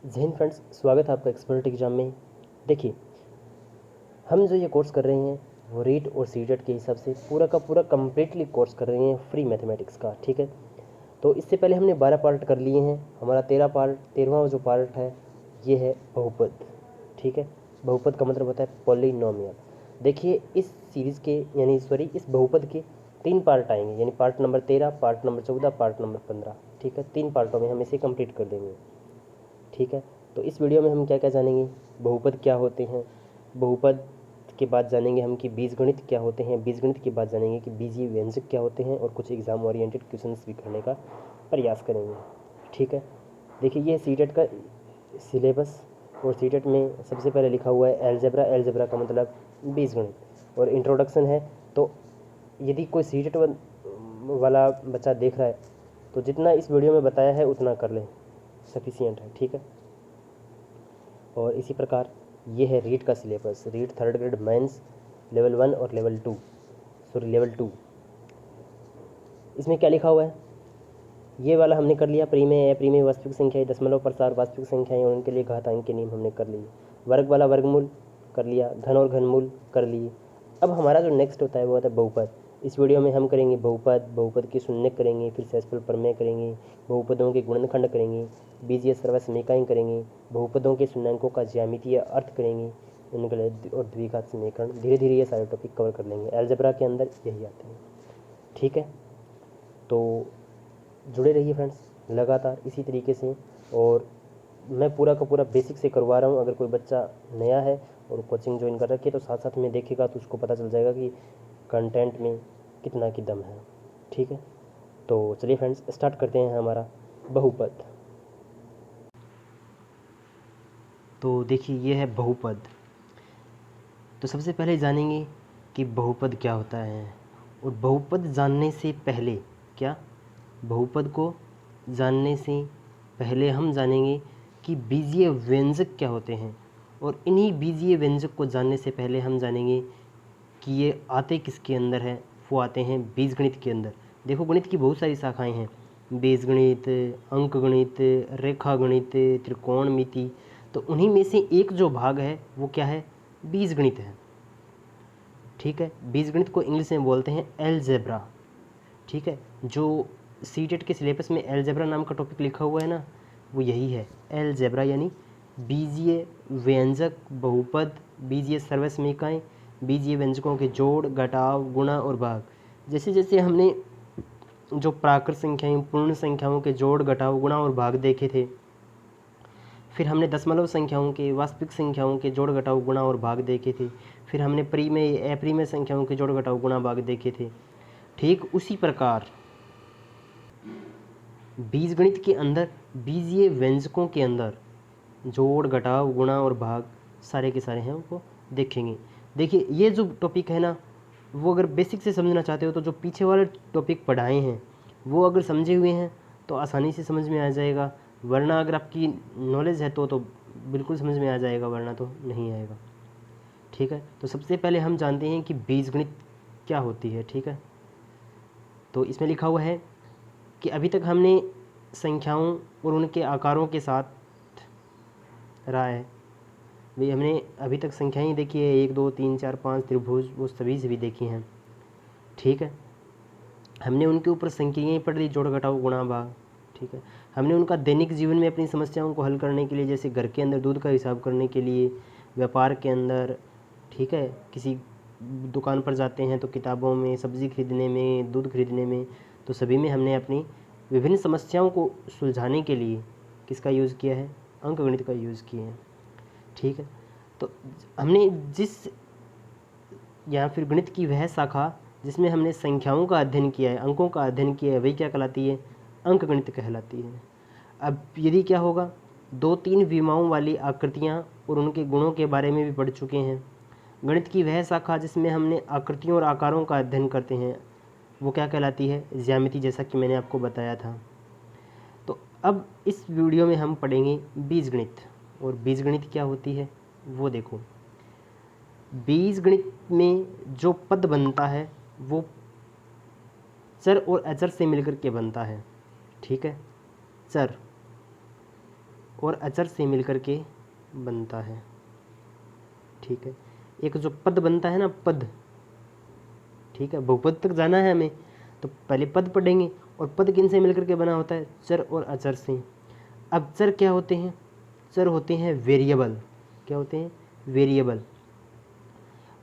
जय हिंद फ्रेंड्स, स्वागत है आपका एक्सपर्ट एग्जाम में। देखिए, हम जो ये कोर्स कर रहे हैं वो रीट और सीटेट के हिसाब से पूरा का पूरा कम्प्लीटली कोर्स कर रहे हैं फ्री मैथमेटिक्स का। ठीक है, तो इससे पहले हमने 12 पार्ट कर लिए हैं। हमारा 13वां जो पार्ट है ये है बहुपद। ठीक है, बहुपद का मतलब होता है पॉलिनोमियल। देखिए, इस सीरीज़ के इस बहुपद के 3 पार्ट आएंगे, यानी part number 13, part number 14, part number 15। ठीक है, 3 पार्टों में हम इसे कंप्लीट कर देंगे। ठीक है, तो इस वीडियो में हम क्या क्या जानेंगे, बहुपद क्या होते हैं, बहुपद के बाद जानेंगे हम कि बीजगणित क्या होते हैं, बीजगणित के बाद जानेंगे कि बीजीय व्यंजक क्या होते हैं, और कुछ एग्जाम ओरिएंटेड क्वेश्चंस भी करने का प्रयास करेंगे। ठीक है, देखिए ये सीटेट का सिलेबस, और सीटेट में सबसे पहले लिखा हुआ है एलजेब्रा। एलजेब्रा का मतलब बीजगणित, और इंट्रोडक्शन है। तो यदि कोई सीटेट वाला बच्चा देख रहा है तो जितना इस वीडियो में बताया है उतना कर लें, सफिशियंट है। ठीक है, और इसी प्रकार ये है रीट का syllabus. REET 3rd grade mains level 1 और लेवल 2। इसमें क्या लिखा हुआ है, ये वाला हमने कर लिया। प्री में है, प्री में वास्तविक संख्याएं, दशमलव प्रसार वास्तविक संख्याएं और उनके लिए घातांक के नियम हमने कर लिए। वर्ग वाला वर्गमूल कर लिया, घन और घनमूल कर लिए। अब हमारा जो नेक्स्ट होता है वो होता है बहुपद। इस वीडियो में हम करेंगे बहुपद, बहुपद की शून्य करेंगे, फिर शेषफल प्रमेय करेंगे, बहुपदों के गुणनखंड करेंगे, बीजीय सर्वसमीकरण करेंगे, बहुपदों के शून्यांकों का ज्यामितीय अर्थ करेंगे, उनके और द्विघात समीकरण। धीरे धीरे ये सारे टॉपिक कवर कर लेंगे। अलजेब्रा के अंदर यही आते हैं। ठीक है, तो जुड़े रहिए फ्रेंड्स लगातार इसी तरीके से। और मैं पूरा का पूरा बेसिक से करवा रहा हूँ। अगर कोई बच्चा नया है और कोचिंग ज्वाइन कर रखी है तो साथ साथ में देखेगा तो उसको पता चल जाएगा कि कंटेंट में कितना की दम है। ठीक है, तो चलिए फ्रेंड्स स्टार्ट करते हैं हमारा बहुपद। तो देखिए ये है बहुपद। तो सबसे पहले जानेंगे कि बहुपद क्या होता है। और बहुपद जानने से पहले क्या, बहुपद को जानने से पहले हम जानेंगे कि बीजीय व्यंजक क्या होते हैं। और इन्हीं बीजीय व्यंजक को जानने से पहले हम जानेंगे कि ये आते किसके अंदर है। वो आते हैं बीजगणित के अंदर। देखो, गणित की बहुत सारी शाखाएं हैं, बीजगणित, अंकगणित, रेखागणित, त्रिकोणमिति। तो उन्हीं में से एक जो भाग है वो क्या है, बीजगणित है। ठीक है, बीजगणित को इंग्लिश में बोलते हैं एलजेब्रा। ठीक है, जो सीटेट के सिलेबस में एलजेब्रा नाम का टॉपिक लिखा हुआ है ना, वो यही है एलजेब्रा, यानी बीजीय व्यंजक, बहुपद, बीजीय सर्वसमीकरण, बीजीय व्यंजकों के जोड़, घटाव, गुणा और भाग। जैसे जैसे हमने जो प्राकृत संख्याएं, पूर्ण संख्याओं के जोड़, घटाव, गुणा और भाग देखे थे, फिर हमने दशमलव संख्याओं के, वास्तविक संख्याओं के जोड़, घटाव, गुणा और भाग देखे थे, फिर हमने प्री में संख्याओं के जोड़, घटाव, गुणा, भाग देखे थे। ठीक उसी प्रकार बीजगणित के अंदर बीजीय व्यंजकों के अंदर जोड़, घटाव, गुणा और भाग सारे के सारे हैं, उनको देखेंगे। देखिए ये जो टॉपिक है ना, वो अगर बेसिक से समझना चाहते हो तो जो पीछे वाले टॉपिक पढ़ाए हैं वो अगर समझे हुए हैं तो आसानी से समझ में आ जाएगा। वरना अगर आपकी नॉलेज है तो बिल्कुल समझ में आ जाएगा, वरना तो नहीं आएगा। ठीक है, तो सबसे पहले हम जानते हैं कि बीजगणित क्या होती है। ठीक है, तो इसमें लिखा हुआ है कि अभी तक हमने संख्याओं और उनके आकारों के साथ रहा है। भाई हमने अभी तक संख्याएं देखी है, 1 2 3 4 5 त्रिभुज, वो सभी देखी हैं। ठीक है, हमने उनके ऊपर संख्याएं पढ़ ली, जोड़, घटाव, गुणा, भाग। ठीक है, हमने उनका दैनिक जीवन में अपनी समस्याओं को हल करने के लिए, जैसे घर के अंदर दूध का हिसाब करने के लिए, व्यापार के अंदर, ठीक है, किसी दुकान पर जाते हैं तो किताबों में, सब्ज़ी खरीदने में, दूध खरीदने में, तो सभी में हमने अपनी विभिन्न समस्याओं को सुलझाने के लिए किसका यूज़ किया है, अंकगणित का यूज़ किया है। ठीक है, तो हमने या फिर गणित की वह शाखा जिसमें हमने संख्याओं का अध्ययन किया है, अंकों का अध्ययन किया है, वही क्या कहलाती है, अंकगणित कहलाती है। अब यदि क्या होगा, 2-3 विमाओं वाली आकृतियाँ और उनके गुणों के बारे में भी पढ़ चुके हैं। गणित की वह शाखा जिसमें हमने आकृतियों और आकारों का अध्ययन करते हैं वो क्या कहलाती है, ज्यामिति, जैसा कि मैंने आपको बताया था। तो अब इस वीडियो में हम पढ़ेंगे बीजगणित। और बीजगणित क्या होती है वो देखो। बीजगणित में जो पद बनता है वो चर और अचर से मिलकर के बनता है। ठीक है, चर और अचर से मिलकर के बनता है। ठीक है, एक जो पद बनता है ना, पद, ठीक है, बहुपद तक जाना है हमें, तो पहले पद पढ़ेंगे। और पद किन से मिलकर के बना होता है? चर और अचर से। अब चर क्या होते हैं? चर होते हैं वेरिएबल। क्या होते हैं? वेरिएबल।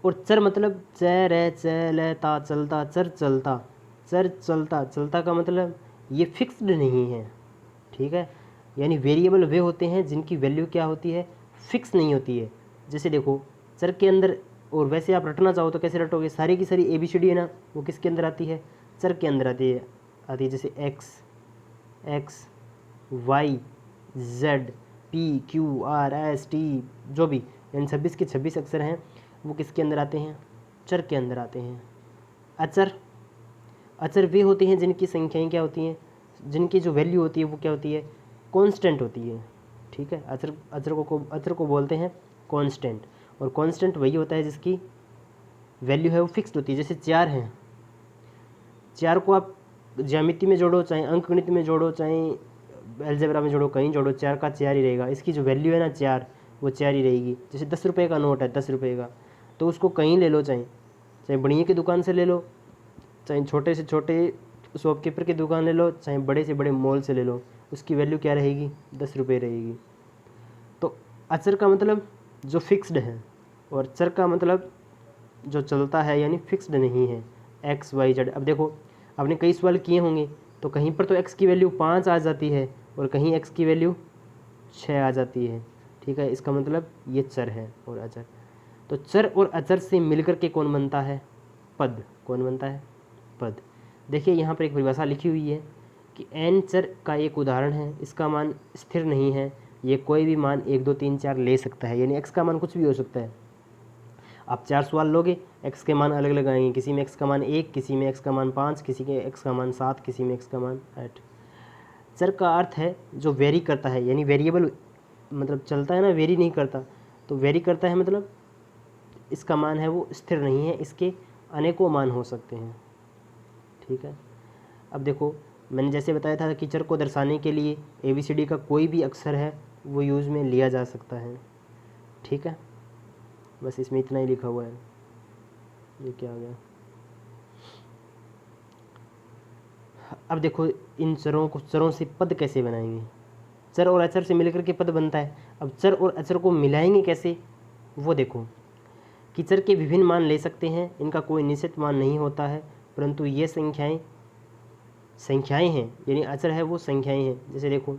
और चर मतलब च रे च ल ता चलता, चर चलता। चर चलता, चलता का मतलब ये फिक्स्ड नहीं है। ठीक है, यानी वेरिएबल वे होते हैं जिनकी वैल्यू क्या होती है? फिक्स नहीं होती है। जैसे देखो, चर के अंदर, और वैसे आप रटना चाहो तो कैसे रटोगे? सारी की सारी ABCD है ना, वो किसके अंदर आती है? चर के अंदर आती है। जैसे x y z p q r s t, जो भी, यानी 26 के 26 अक्षर हैं, वो किसके अंदर आते हैं? चर के अंदर आते हैं। अचर, अचर वे होते हैं जिनकी संख्याएं क्या होती हैं? जिनकी जो वैल्यू होती है वो क्या होती है? कांस्टेंट होती है। ठीक है, अचर को बोलते हैं कांस्टेंट। और कांस्टेंट वही होता है जिसकी वैल्यू है वो फिक्स्ड होती है। जैसे 4 हैं, 4 को आप ज्यामिति में जोड़ो, चाहे अंकगणित में जोड़ो, चाहे अलजेब्रा में जोड़ो, कहीं जोड़ो, 4 का 4 ही रहेगा। इसकी जो वैल्यू है ना 4, वो 4 ही रहेगी। जैसे 10 रुपये का नोट है, 10 रुपये का, तो उसको कहीं ले लो, चाहे चाहे बढ़िया की दुकान से ले लो, चाहे छोटे से छोटे शॉपकीपर की दुकान ले लो, चाहे बड़े से बड़े मॉल से ले लो, उसकी वैल्यू क्या रहेगी? 10 रुपये रहेगी। तो अचर का मतलब जो फिक्स्ड है, और चर का मतलब जो चलता है, यानी फिक्स्ड नहीं है। X y z. अब देखो, आपने कई सवाल किए होंगे, तो कहीं पर तो एक्स की वैल्यू 5 आ जाती है और कहीं एक्स की वैल्यू 6 आ जाती है। ठीक है, इसका मतलब ये चर है और अचर। तो चर और अचर से मिलकर के कौन बनता है? पद। कौन बनता है? पद। देखिए यहाँ पर एक परिभाषा लिखी हुई है कि n चर का एक उदाहरण है, इसका मान स्थिर नहीं है, ये कोई भी मान 1 2 3 4 ले सकता है, यानी x का मान कुछ भी हो सकता है। आप 4 सवाल लोगे, x के मान अलग अलग आएंगे, किसी में x का मान 1, किसी में x का मान 5, किसी के x का मान 7, किसी में x का मान 8। चर का अर्थ है जो वेरी करता है, यानी वेरिएबल मतलब चलता है ना, वेरी नहीं करता। तो वेरी करता है मतलब इसका मान है वो स्थिर नहीं है, इसके अनेकों मान हो सकते हैं। ठीक है, अब देखो, मैंने जैसे बताया था कि चर को दर्शाने के लिए ABCD का कोई भी अक्षर है वो यूज़ में लिया जा सकता है। ठीक है, बस इसमें इतना ही लिखा हुआ है। ये क्या आ गया? अब देखो, इन चरों से पद कैसे बनाएंगे? चर और अचर से मिलकर के पद बनता है। अब चर और अचर को मिलाएंगे कैसे, वो देखो कि चर के विभिन्न मान ले सकते हैं, इनका कोई निश्चित मान नहीं होता है, परंतु ये संख्याएं हैं, यानी अचर है वो संख्याएं हैं। जैसे देखो,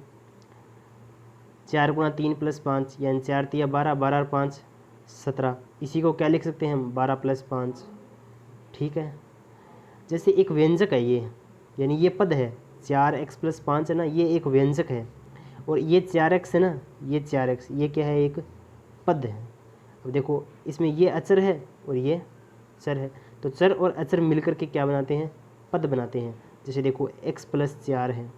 4 गुणा 3 प्लस 5, यानी 4 तिया 12, 12 और 5 17। इसी को क्या लिख सकते हैं हम? 12 प्लस 5। ठीक है, जैसे एक व्यंजक है ये, यानी ये पद है, 4x प्लस 5 है ना, ये एक व्यंजक है। और ये 4x है ना, ये 4x, ये क्या है? एक पद है। अब देखो, इसमें ये अचर है और ये चर है, तो चर और अचर मिलकर के क्या बनाते हैं? पद बनाते हैं। जैसे देखो, x प्लस 4 है,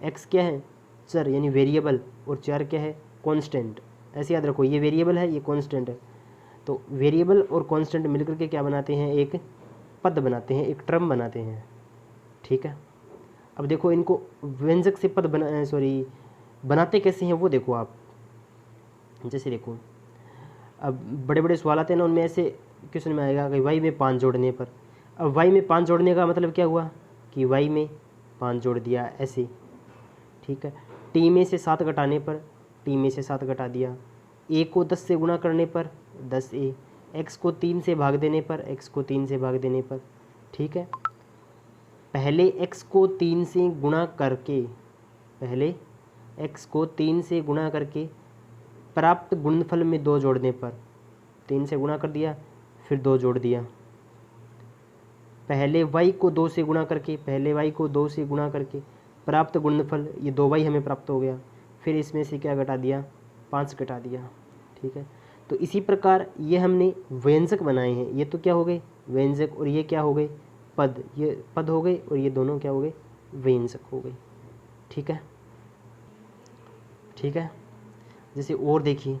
x क्या है? चर, यानी वेरिएबल, और 4 क्या है? कांस्टेंट। ऐसे याद रखो, ये वेरिएबल है, ये कांस्टेंट है। तो वेरिएबल और कांस्टेंट मिलकर के क्या बनाते हैं? एक पद बनाते हैं, एक टर्म बनाते हैं। ठीक है, अब देखो, इनको व्यंजक से पद बनाते कैसे हैं वो देखो आप। जैसे देखो, अब बड़े बड़े सवाल आते हैं ना, उनमें ऐसे क्वेश्चन में आएगा कि y में 5 जोड़ने पर। अब y में 5 जोड़ने का मतलब क्या हुआ कि y में 5 जोड़ दिया, ऐसे। ठीक है, t में से 7 घटाने पर t में से 7 घटा दिया, a को 10 से गुणा करने पर 10a, x को 3 से भाग देने पर, x को 3 से भाग देने पर। ठीक है, पहले x को 3 से गुणा करके, पहले x को 3 से गुणा करके प्राप्त गुणनफल में 2 जोड़ने पर, 3 से गुणा कर दिया फिर 2 जोड़ दिया। पहले y को 2 से गुणा करके, पहले y को 2 से गुणा करके प्राप्त गुणनफल, ये 2y हमें प्राप्त हो गया, फिर इसमें से क्या घटा दिया? 5 घटा दिया। ठीक है, तो इसी प्रकार ये हमने व्यंजक बनाए हैं। ये तो क्या हो गए? व्यंजक। और ये क्या हो गए? पद। ये पद हो गए और ये दोनों क्या हो गए? व्यंजक हो गए। ठीक है, ठीक है। जैसे और देखिए,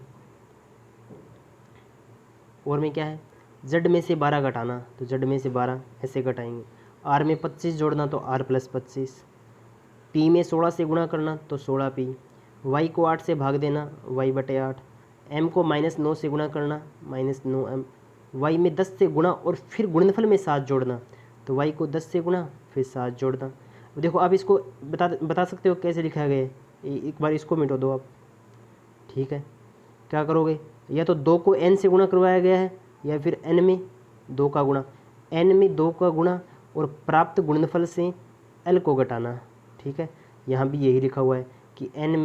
और में क्या है? z में से 12 घटाना, तो z में से 12 ऐसे घटाएंगे। r में 25 जोड़ना, तो r प्लस 25। p में 16 से गुणा करना, तो 16p। y को 8 से भाग देना, y/8, m को -9 से गुणा करना, -9m, y में 10 से गुणा और फिर गुणनफल में 7 जोड़ना, तो y को 10 से गुणा फिर 7 जोड़ना। अब देखो आप इसको बता सकते हो कैसे लिखा गया है, एक बार इसको मिटो दो आप, ठीक है। क्या करोगे, या तो 2 को n से गुणा करवाया गया है या फिर n में 2 का गुणा, n में 2 का गुणा और प्राप्त गुणनफल से l को घटाना, ठीक है। यहाँ भी यही लिखा हुआ है कि n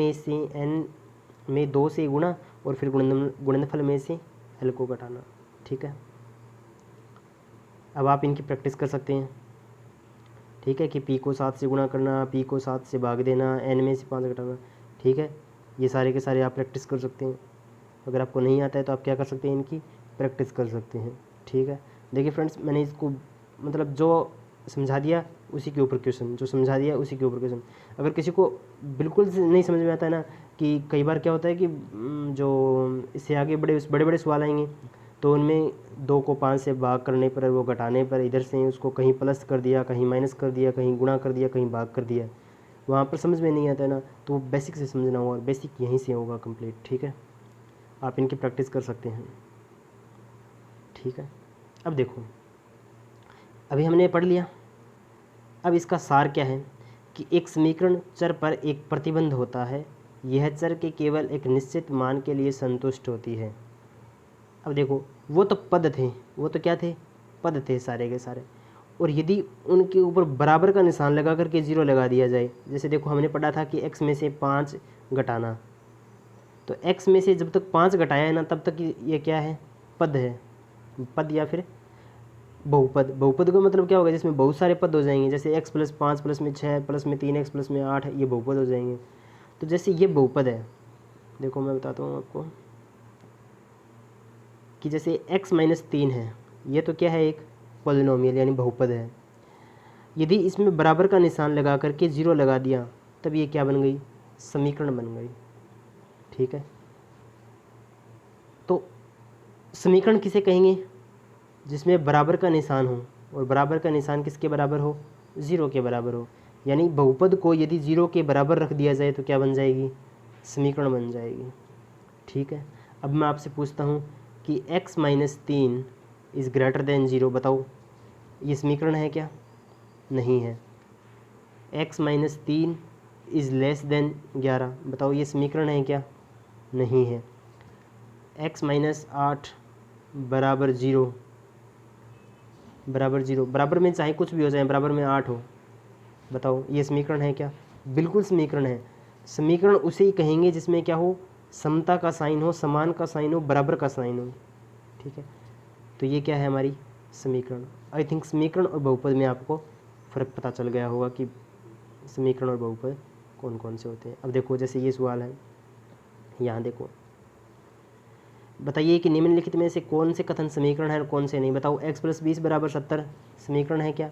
में 2 से गुणा और फिर गुणनफल में से l को घटाना, ठीक है। अब आप इनकी प्रैक्टिस कर सकते हैं, ठीक है, कि p को 7 से गुणा करना, p को 7 से भाग देना, n में से 5 घटाना, ठीक है। ये सारे के सारे आप प्रैक्टिस कर सकते हैं। अगर आपको नहीं आता है तो आप क्या कर सकते हैं, इनकी प्रैक्टिस कर सकते हैं, ठीक है। देखिए फ्रेंड्स, मैंने इसको मतलब जो समझा दिया उसी के ऊपर क्वेश्चन, जो समझा दिया उसी के ऊपर क्वेश्चन। अगर किसी को बिल्कुल नहीं समझ में आता है ना, कि कई बार क्या होता है कि जो इससे आगे बड़े बड़े सवाल आएंगे तो उनमें 2 को 5 से भाग करने पर, वो घटाने पर इधर से उसको कहीं प्लस कर दिया, कहीं माइनस कर दिया, कहीं गुणा कर दिया, कहीं भाग कर दिया, वहाँ पर समझ में नहीं आता है ना, तो वो बेसिक से समझना होगा और बेसिक यहीं से होगा कंप्लीट, ठीक है। आप इनकी प्रैक्टिस कर सकते हैं, ठीक है। अब देखो, अभी हमने पढ़ लिया, अब इसका सार क्या है कि एक समीकरण चर पर एक प्रतिबंध होता है, यह चर के केवल एक निश्चित मान के लिए संतुष्ट होती है। अब देखो, वो तो पद थे, वो तो क्या थे, पद थे सारे के सारे, और यदि उनके ऊपर बराबर का निशान लगा करके 0 लगा दिया जाए, जैसे देखो हमने पढ़ा था कि x में से 5 घटाना, तो x में से जब तक 5 घटाया है ना तब तक ये क्या है, पद है, पद या फिर बहुपद। बहुपद का मतलब क्या होगा, जिसमें बहुत सारे पद हो जाएंगे, जैसे x + 5 + 6 + 3x + 8, ये बहुपद हो जाएंगे। तो जैसे ये बहुपद है, देखो मैं बताता हूँ आपको कि जैसे x - 3 है, ये तो क्या है, एक पॉलिनोमियल यानी बहुपद है। यदि इसमें बराबर का निशान लगा करके 0 लगा दिया तब ये क्या बन गई, समीकरण बन गई, ठीक है। तो समीकरण किसे कहेंगे, जिसमें बराबर का निशान हो, और बराबर का निशान किसके बराबर हो, 0 के बराबर हो। यानी बहुपद को यदि 0 के बराबर रख दिया जाए तो क्या बन जाएगी, समीकरण बन जाएगी, ठीक है। अब मैं आपसे पूछता हूँ कि x - 3 इज़ ग्रेटर देन 0, बताओ ये समीकरण है क्या, नहीं है। x - 3 इज़ लेस देन 11, बताओ ये समीकरण है क्या, नहीं है। x - 8 बराबर 0, बराबर में चाहे कुछ भी हो जाए, बराबर में 8 हो, बताओ ये समीकरण है क्या, बिल्कुल समीकरण है। समीकरण उसे ही कहेंगे जिसमें क्या हो, समता का साइन हो, समान का साइन हो, बराबर का साइन हो, ठीक है। तो ये क्या है, हमारी समीकरण। आई थिंक समीकरण और बहुपद में आपको फ़र्क पता चल गया होगा कि समीकरण और बहुपद कौन कौन से होते हैं। अब देखो, जैसे ये सवाल है, यहाँ देखो, बताइए कि निम्नलिखित में से कौन से कथन समीकरण है और कौन से नहीं, बताओ। x + 20 = 70 समीकरण है क्या,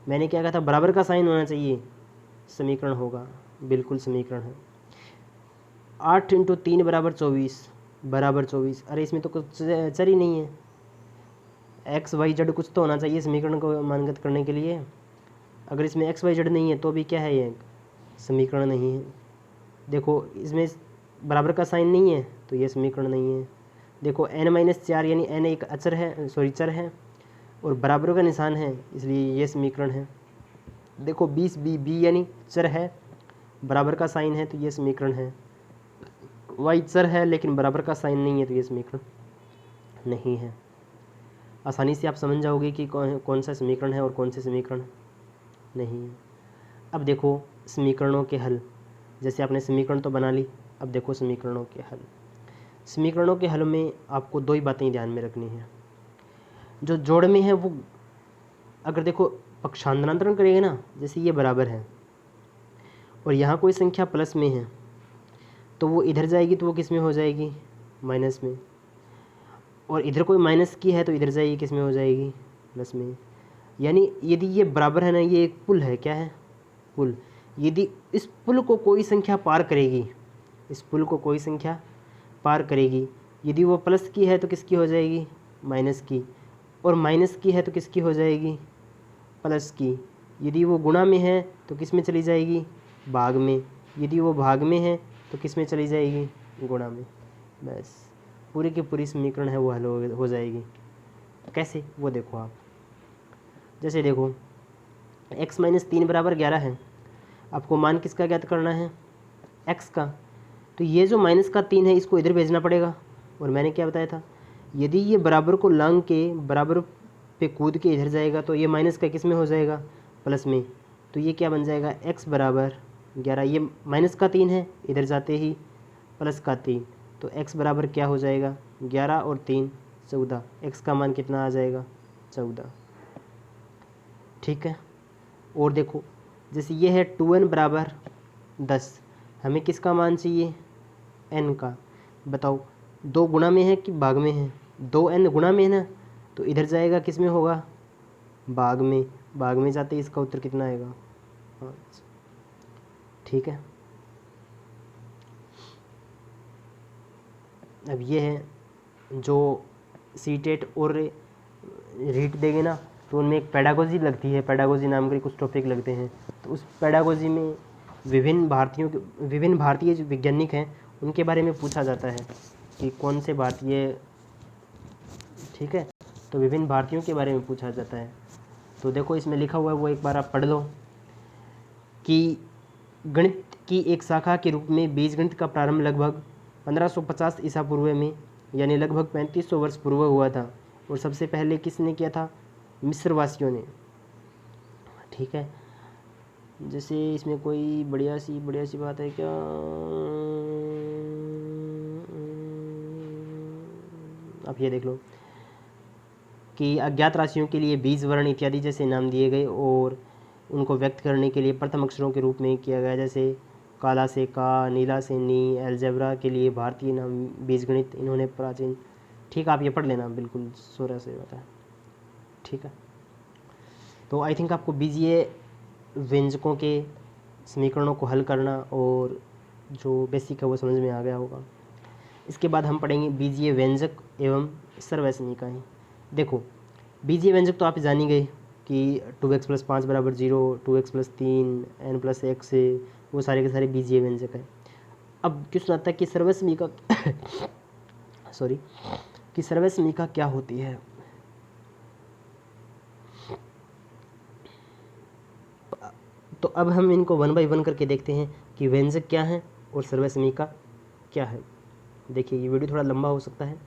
मैंने क्या कहा था, बराबर का साइन होना चाहिए, समीकरण होगा, बिल्कुल समीकरण है। 8 × 3 = 24 बराबर 24, अरे इसमें तो कुछ चर ही नहीं है, x y z कुछ तो होना चाहिए समीकरण को मानगत करने के लिए। अगर इसमें x y z नहीं है तो भी क्या है, ये समीकरण नहीं है। देखो इसमें बराबर का साइन नहीं है तो ये समीकरण नहीं है। देखो n - 4 यानी n एक अचर है, सॉरी चर है, और बराबर का निशान है, इसलिए ये समीकरण है। देखो 20 b यानी चर है, बराबर का साइन है तो ये समीकरण है। y चर है लेकिन बराबर का साइन नहीं है तो ये समीकरण नहीं है। आसानी से आप समझ जाओगे कि कौन सा समीकरण है और कौन से समीकरण नहीं है। अब देखो समीकरणों के हल, जैसे आपने समीकरण तो बना ली, अब देखो समीकरणों के हल। समीकरणों के हल में आपको 2 ही बातें ध्यान में रखनी है। जो जोड़ में है वो, अगर देखो पक्षांतरण करेंगे ना, जैसे ये बराबर है और यहाँ कोई संख्या प्लस में है तो वो इधर जाएगी तो वो किस में हो जाएगी, माइनस में, और इधर कोई माइनस की है तो इधर जाएगी किस में हो जाएगी, प्लस में। यानी यदि ये बराबर है ना, ये एक पुल है, क्या है, पुल। यदि इस पुल को कोई संख्या पार करेगी, इस पुल को कोई संख्या पार करेगी, यदि वो प्लस की है तो किसकी हो जाएगी, माइनस की, और माइनस की है तो किसकी हो जाएगी, प्लस की। यदि वो गुणा में है तो किस में चली जाएगी, भाग में। यदि वो भाग में है तो किस में चली जाएगी, गुणा में, बस पूरी की पूरी समीकरण है वो हल हो जाएगी। कैसे वो देखो आप, जैसे देखो x - 3 बराबर 11 है, आपको मान किसका ज्ञात करना है, x का। तो ये जो -3 है इसको इधर भेजना पड़ेगा, और मैंने क्या बताया था, यदि ये बराबर को लांग के बराबर पे कूद के इधर जाएगा तो ये माइनस का किस में हो जाएगा, प्लस में। तो ये क्या बन जाएगा, x बराबर 11, ये -3 है, इधर जाते ही +3, तो x बराबर क्या हो जाएगा, 11 और 3 14, x का मान कितना आ जाएगा, 14। ठीक है। और देखो जैसे ये है 2n बराबर 10, हमें किसका मान चाहिए, n का। बताओ 2 गुणा में है कि भाग में है, 2n गुणा में है ना, तो इधर जाएगा किस में होगा, भाग में, भाग में जाते ही इसका उत्तर कितना आएगा, 5। ठीक है। अब ये है जो सीटेट और रीट देंगे ना, तो उनमें एक पेडागोजी लगती है, पेडागोजी नाम के कुछ टॉपिक लगते हैं। तो उस पेडागोजी में विभिन्न भारतीय जो वैज्ञानिक हैं उनके बारे में पूछा जाता है कि कौन से भारतीय, ठीक है, तो विभिन्न भारतीयों के बारे में पूछा जाता है। तो देखो इसमें लिखा हुआ है वो एक बार आप पढ़ लो कि गणित की एक शाखा के रूप में बीजगणित का प्रारंभ लगभग 1550 ईसा पूर्व में, यानी लगभग 3500 वर्ष पूर्व हुआ था। और सबसे पहले किसने किया था, मिस्रवासियों ने। ठीक है। जैसे इसमें कोई बढ़िया सी बात है क्या, आप ये देख लो कि अज्ञात राशियों के लिए बीज, वर्ण इत्यादि जैसे नाम दिए गए और उनको व्यक्त करने के लिए प्रथम अक्षरों के रूप में किया गया, जैसे काला से का, नीला से नी, एल्जेब्रा के लिए भारतीय नाम बीजगणित इन्होंने प्राचीन। ठीक, आप ये पढ़ लेना, बिल्कुल सोरा से होता है। ठीक है। तो आई थिंक आपको बीजीय व्यंजकों के समीकरणों को हल करना और जो बेसिक है वो समझ में आ गया होगा। इसके बाद हम पढ़ेंगे बीजीय व्यंजक एवं सर्वसमीकाएँ। देखो बीजीय व्यंजक तो आप जान ही गए कि 2x + 5 = 0, 2x + 3, n + 1 से, वो सारे के सारे बीजीय व्यंजक हैं। अब क्वेश्चन आता है कि सर्वसमीका सॉरी, कि सर्वसमीका क्या होती है। तो अब हम इनको 1 बाय 1 करके देखते हैं कि व्यंजक क्या है और सर्वसमीका क्या है। देखिए ये वीडियो थोड़ा लंबा हो सकता है।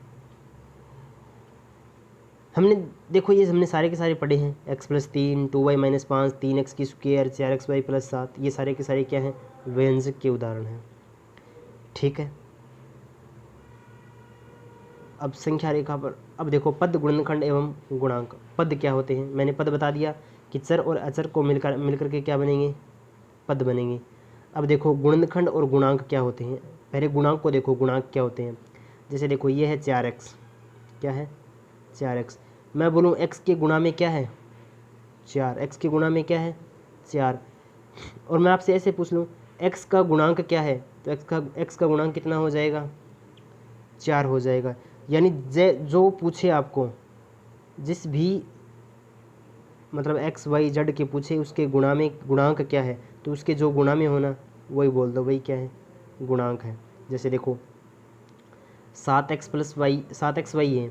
हमने देखो ये हमने सारे के सारे पढ़े हैं, x + 3, 2y - 5, 3x² 4xy + 7, ये सारे के सारे क्या हैं, व्यंजक के उदाहरण हैं। ठीक है। अब संख्या रेखा पर अब देखो पद, गुणनखंड एवं गुणांक। पद क्या होते हैं, मैंने पद बता दिया कि चर और अचर को मिलकर के क्या बनेंगे, पद बनेंगे। अब देखो गुणनखंड और गुणांक क्या होते हैं। पहले गुणांक को देखो, गुणांक क्या होते हैं। जैसे देखो ये है 4x, क्या है 4x। मैं बोलूँ x के गुणा में क्या है 4, x के गुणा में क्या है 4, और मैं आपसे ऐसे पूछ लूँ x का गुणांक क्या है, तो x का गुणांक कितना हो जाएगा, 4 हो जाएगा। यानी जो पूछे आपको, जिस भी मतलब x y z के पूछे उसके गुणा में गुणांक क्या है, तो उसके जो गुणा में होना वही बोल दो, वही क्या है, गुणांक है। जैसे देखो 7xy है,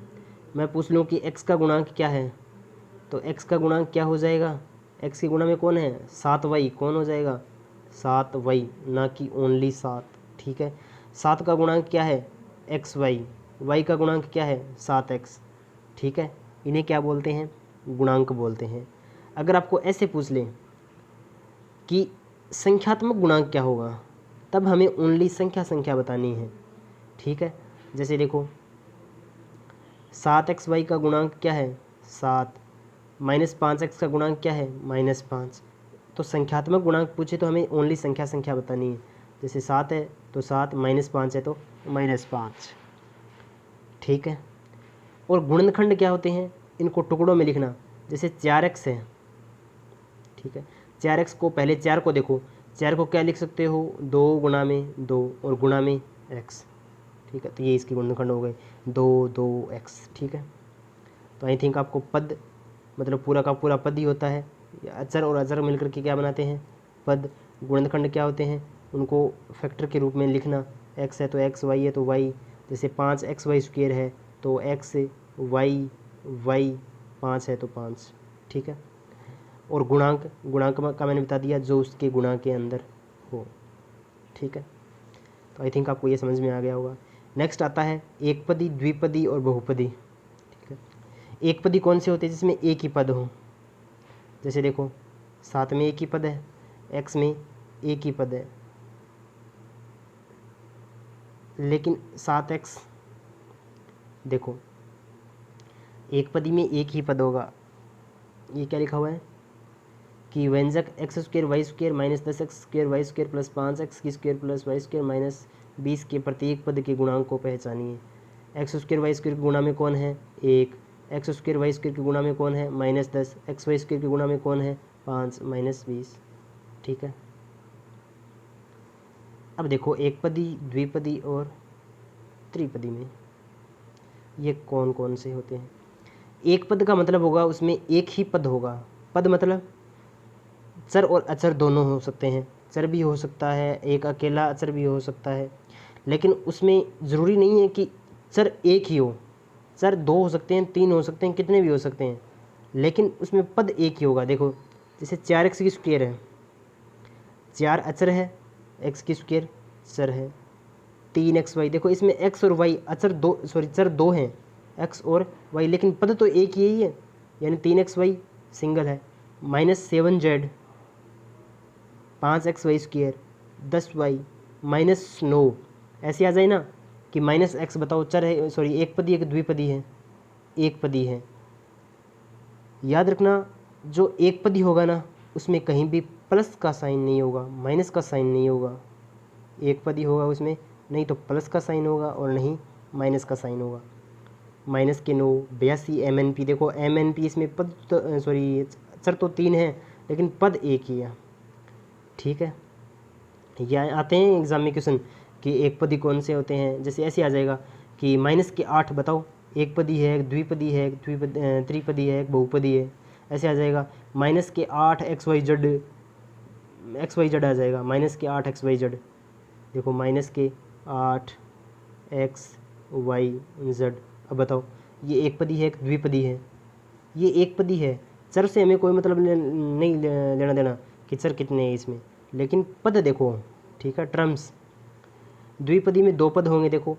मैं पूछ लूँ कि x का गुणांक क्या है, तो x का गुणांक क्या हो जाएगा, x के गुणा में कौन है 7y, कौन हो जाएगा 7y, ना कि ओनली 7। ठीक है। 7 का गुणांक क्या है xy, y का गुणांक क्या है 7x। ठीक है। इन्हें क्या बोलते हैं, गुणांक बोलते हैं। अगर आपको ऐसे पूछ लें कि संख्यात्मक गुणांक क्या होगा, तब हमें ओनली संख्या बतानी है। ठीक है। जैसे देखो 7xy का गुणांक क्या है 7, -5x का गुणांक क्या है -5। तो संख्यात्मक गुणांक पूछे तो हमें ओनली संख्या बतानी है। जैसे 7 है तो 7, -5 है तो -5। ठीक है। और गुणनखंड क्या होते हैं, इनको टुकड़ों में लिखना। जैसे 4x है, ठीक है, 4x को पहले 4 को देखो, 4 को क्या लिख सकते हो 2 गुणा में 2 और गुणा में x। ठीक है। तो ये इसके गुणनखंड हो गए 2 2x। ठीक है। तो आई थिंक आपको पद मतलब पूरा का पूरा पद ही होता है, अचर और अचर मिलकर के क्या बनाते हैं, पद। गुणनखंड क्या होते हैं, उनको फैक्टर के रूप में लिखना, x है तो x, y है तो y। जैसे 5xy² है तो x y 5 है तो 5, ठीक है। और गुणांक का मैंने बता दिया, जो उसके गुणा के अंदर हो, ठीक है। तो आई थिंक आपको ये समझ में आ गया होगा। नेक्स्ट आता है एकपदी, द्विपदी और बहुपदी, ठीक है। एकपदी कौन से होते हैं? जिसमें एक ही पद हो। जैसे देखो 7 में एक ही पद है, x में एक ही पद है, लेकिन 7x, देखो एक पदी में एक ही पद होगा। ये क्या लिखा हुआ है कि व्यंजक x² y² -10x² y² plus 5x² plus y² minus 20 के प्रत्येक पद के गुणांक को पहचानिए। x² y² के गुणा में कौन है? 1। x² y² के गुणा में कौन है? -10। xy² के गुणा में कौन है? 5 -20, ठीक है। अब देखो एकपदी, द्विपदी और त्रिपदी में ये कौन कौन से होते हैं? एक पद का मतलब होगा उसमें एक ही पद होगा। पद मतलब चर और अचर दोनों हो सकते हैं। चर भी हो सकता है, एक अकेला अचर भी हो सकता है, लेकिन उसमें ज़रूरी नहीं है कि चर एक ही हो। चर 2 हो सकते हैं, 3 हो सकते हैं, कितने भी हो सकते हैं, लेकिन उसमें पद एक ही होगा। देखो जैसे 4x² है, 4 अचर है, x² चर है, 3xy। देखो इसमें x और y चर 2 हैं, x और y, लेकिन पद तो एक ही है, यानी 3xy सिंगल है। -7z 5xy², 10y -9, ऐसे आ जाए ना कि -x। बताओ चर है, सॉरी एक पदी है कि द्विपदी है? एक पदी है। याद रखना जो एक पदी होगा ना उसमें कहीं भी प्लस का साइन नहीं होगा, माइनस का साइन नहीं होगा। एक पदी होगा उसमें नहीं तो प्लस का साइन होगा और नहीं माइनस का साइन होगा। -9 82 MNP। देखो MNP इसमें पद तो सॉरी चर तो 3 है लेकिन पद एक ही है, ठीक है। या आते हैं एग्जाम में क्वेश्चन कि एक पदी कौन से होते हैं। जैसे ऐसे आ जाएगा कि -8 बताओ, एक पदी है, एक द्विपदी है, एक त्रिपदी है, एक बहुपदी है। ऐसे आ जाएगा -8 XYZ आ जाएगा, -8 XYZ। देखो -8 XYZ। अब बताओ ये एक पदी है, एक द्विपदी है? ये एक पदी है। चर से हमें कोई मतलब नहीं लेना देना कि चर कितने हैं इसमें, लेकिन पद देखो, ठीक है, टर्म्स। द्विपदी में 2 पद होंगे, देखो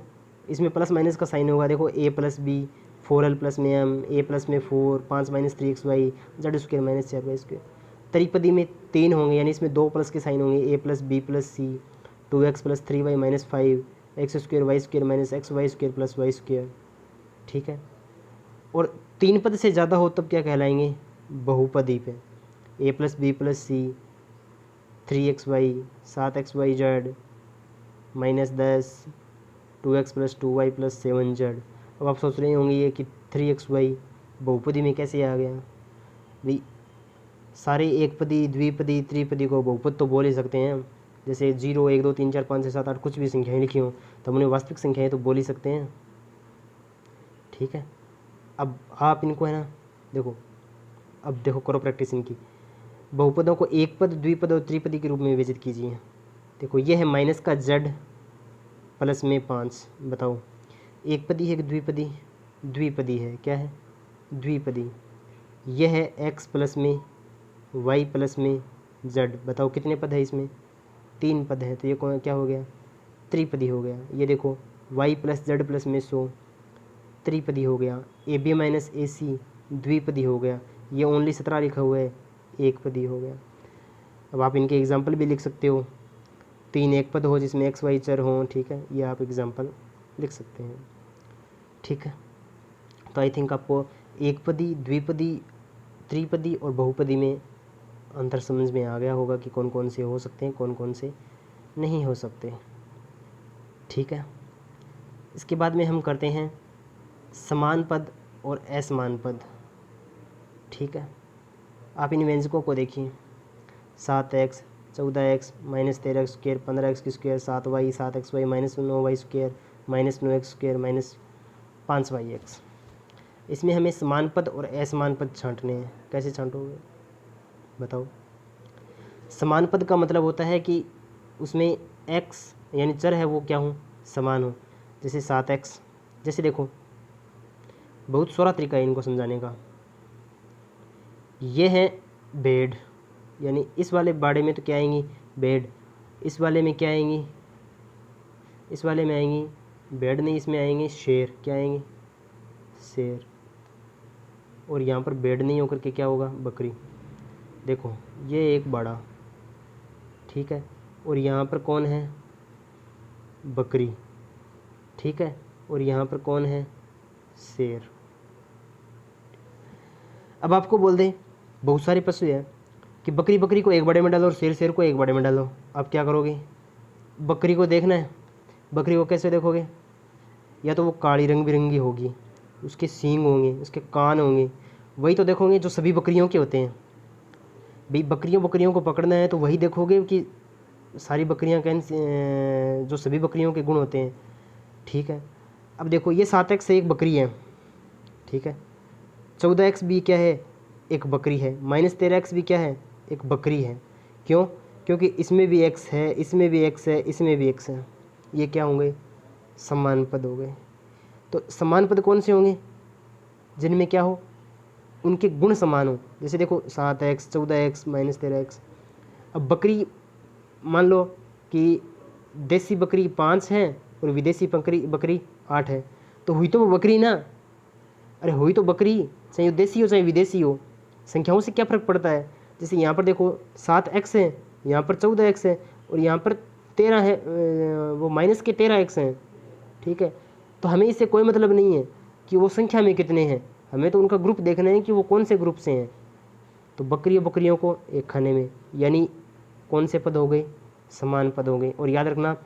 इसमें प्लस माइनस का साइन होगा। देखो a + b 4l + m, a + में 4, 5 - 3xy z² - 4y²। त्रिपदी में 3 होंगे, यानी इसमें 2 प्लस के साइन होंगे, a + b + c 2x + 3y - 5 x² y² - xy² + y², ठीक है। और 3 पद से ज़्यादा हो तब क्या कहलाएंगे? बहुपदी पे। a + b + c 3xy 7xyz -10 2x + 2y + 7z। अब आप सोच रहे होंगे ये कि 3xy बहुपदी में कैसे आ गया? भाई सारे एक पदी, द्विपदी, त्रिपदी को बहुपद तो बोल ही सकते हैं। जैसे 0 1 2 3 4 5 6 7 8 कुछ भी संख्याएँ लिखी हों तो हम उन्हें वास्तविक संख्याएँ तो बोल ही सकते हैं, ठीक है। अब आप इनको है ना देखो, अब देखो करो प्रैक्टिस इनकी। बहुपदों को एक पद, द्विपद और त्रिपदी के रूप में विभाजित कीजिए। देखो ये है माइनस का z प्लस में 5। बताओ एक पदी है कि द्विपदी? द्विपदी है। क्या है? द्विपदी। यह है x प्लस में y प्लस में z। बताओ कितने पद है इसमें? 3 पद है, तो ये कौन क्या हो गया? त्रिपदी हो गया। ये देखो y + z प्लस में 100 त्रिपदी हो गया। AB - AC द्विपदी हो गया। ये ओनली 17 लिखा हुआ है, एक पदी हो गया। अब आप इनके एग्जाम्पल भी लिख सकते हो। 3 एक पद हो जिसमें x y चर हों, ठीक है, ये आप एग्जाम्पल लिख सकते हैं, ठीक है। तो आई थिंक आपको एक पदी, द्विपदी, त्रिपदी और बहुपदी में अंतर समझ में आ गया होगा कि कौन कौन से हो सकते हैं, कौन कौन से नहीं हो सकते, ठीक है। इसके बाद में हम करते हैं समान पद और असमान पद, ठीक है। आप इन व्यंजकों को देखिए, 7x 14x -13x² 15x² 7y 7xy -9y² -9x² -5yx। इसमें हमें समान पद और असमान पद छांटने हैं। कैसे छांटोगे बताओ? समान पद का मतलब होता है कि उसमें x यानी चर है वो क्या हो, समान हो। जैसे 7x, जैसे देखो बहुत सारा तरीका है इनको समझाने का। ये है बेड, यानी इस वाले बाड़े में तो क्या आएंगी, बेड। इस वाले में क्या आएंगी, इस वाले में आएंगी बेड नहीं, इसमें आएंगे शेर, क्या आएंगे, शेर। और यहाँ पर बेड नहीं होकर के क्या होगा, बकरी। देखो ये एक बाड़ा, ठीक है, और यहाँ पर कौन है, बकरी, ठीक है, और यहाँ पर कौन है, शेर। अब आपको बोल दें बहुत सारे पशु है कि बकरी बकरी को एक बड़े में डालो और शेर शेर को एक बड़े में डालो, आप क्या करोगे, बकरी को देखना है, बकरी को कैसे देखोगे, या तो वो काली रंग बिरंगी होगी, उसके सींग होंगे, उसके कान होंगे, वही तो देखोगे जो सभी बकरियों के होते हैं। भाई बकरियों को पकड़ना है तो वही देखोगे कि सारी बकरियां कैन जो सभी बकरियों के गुण होते हैं, ठीक है। अब देखो ये 7x से एक बकरी है, ठीक है, 14x भी क्या है, एक बकरी है, -13x भी क्या है, एक बकरी है। क्यों, क्योंकि इसमें भी x है, इसमें भी x है, इसमें भी x है। ये क्या होंगे, समान पद हो गए। तो समान पद कौन से होंगे, जिनमें क्या हो, उनके गुण समान हो। जैसे देखो 7x, 14x, -13x। अब बकरी मान लो कि देसी बकरी 5 है और विदेशी बकरी 8 है, तो हुई तो वो बकरी ना। अरे हुई तो बकरी, चाहे देसी हो चाहे विदेशी हो, संख्याओं से क्या फ़र्क पड़ता है। जैसे यहाँ पर देखो 7x है, यहाँ पर 14x है, और यहाँ पर 13 है, वो -13x हैं, ठीक है। तो हमें इससे कोई मतलब नहीं है कि वो संख्या में कितने हैं, हमें तो उनका ग्रुप देखना है कि वो कौन से ग्रुप से हैं। तो बकरियों को एक खाने में, यानी कौन से पद हो गए, समान पद हो गए। और याद रखना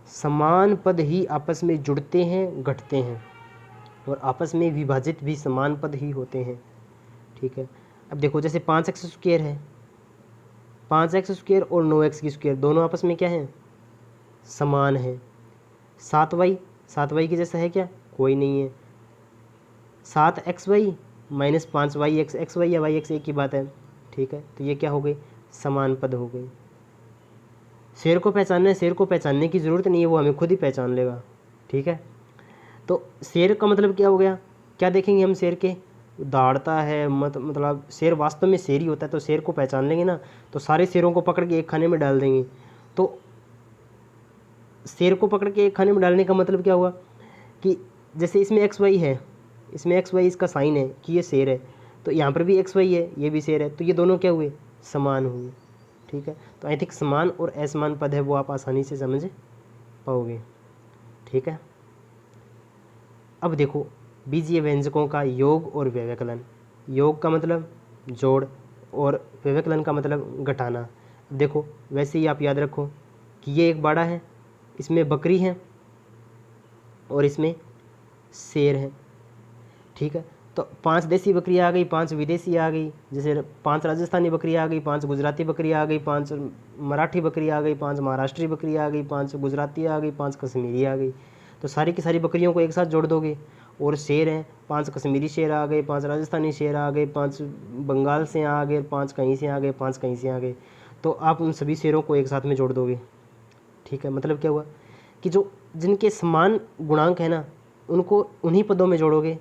समान पद ही आपस में जुड़ते हैं, घटते हैं, और आपस में विभाजित भी समान पद ही होते हैं, ठीक है। अब देखो जैसे 5x² है, 5x² और 9x² दोनों आपस में क्या है, समान है। 7y के जैसा है क्या, कोई नहीं है। 7xy -5yx, xy या yx एक ही बात है, ठीक है। तो ये क्या हो गई, समान पद हो गई। शेर को पहचानना है, शेर को पहचानने की ज़रूरत नहीं है, वो हमें खुद ही पहचान लेगा, ठीक है। तो शेर का मतलब क्या हो गया, क्या देखेंगे हम शेर के, दौड़ता है, मतलब शेर वास्तव में शेर ही होता है। तो शेर को पहचान लेंगे ना, तो सारे शेरों को पकड़ के एक खाने में डाल देंगे। तो शेर को पकड़ के एक खाने में डालने का मतलब क्या हुआ कि जैसे इसमें XY है, इसमें XY इसका साइन है कि ये शेर है, तो यहाँ पर भी XY है, ये भी शेर है, तो ये दोनों क्या हुए, समान हुए, ठीक है। तो आई थिंक समान और असमान पद है वो आप आसानी से समझ पाओगे, ठीक है। अब देखो बीजीय व्यंजकों का योग और व्यवकलन। योग का मतलब जोड़ और व्यवकलन का मतलब घटाना। अब देखो वैसे ही आप याद रखो कि ये एक बाड़ा है, इसमें बकरी है और इसमें शेर है, ठीक है। तो 5 देसी बकरी आ गई, 5 विदेशी आ गई, जैसे 5 राजस्थानी बकरी आ गई, 5 गुजराती बकरी आ गई, 5 मराठी बकरी आ गई, 5 महाराष्ट्री बकरी आ गई, 5 गुजराती आ गई, 5 कश्मीरी आ गई। तो सारी की सारी बकरियों को एक साथ जोड़ दोगे। और शेर हैं, 5 कश्मीरी शेर आ गए, 5 राजस्थानी शेर आ गए, 5 बंगाल से आ गए, 5 कहीं से आ गए, 5 कहीं से आ गए। तो आप उन सभी शेरों को एक साथ में जोड़ दोगे, ठीक है। मतलब क्या हुआ कि जो जिनके समान गुणांक है ना, उनको उन्हीं पदों में जोड़ोगे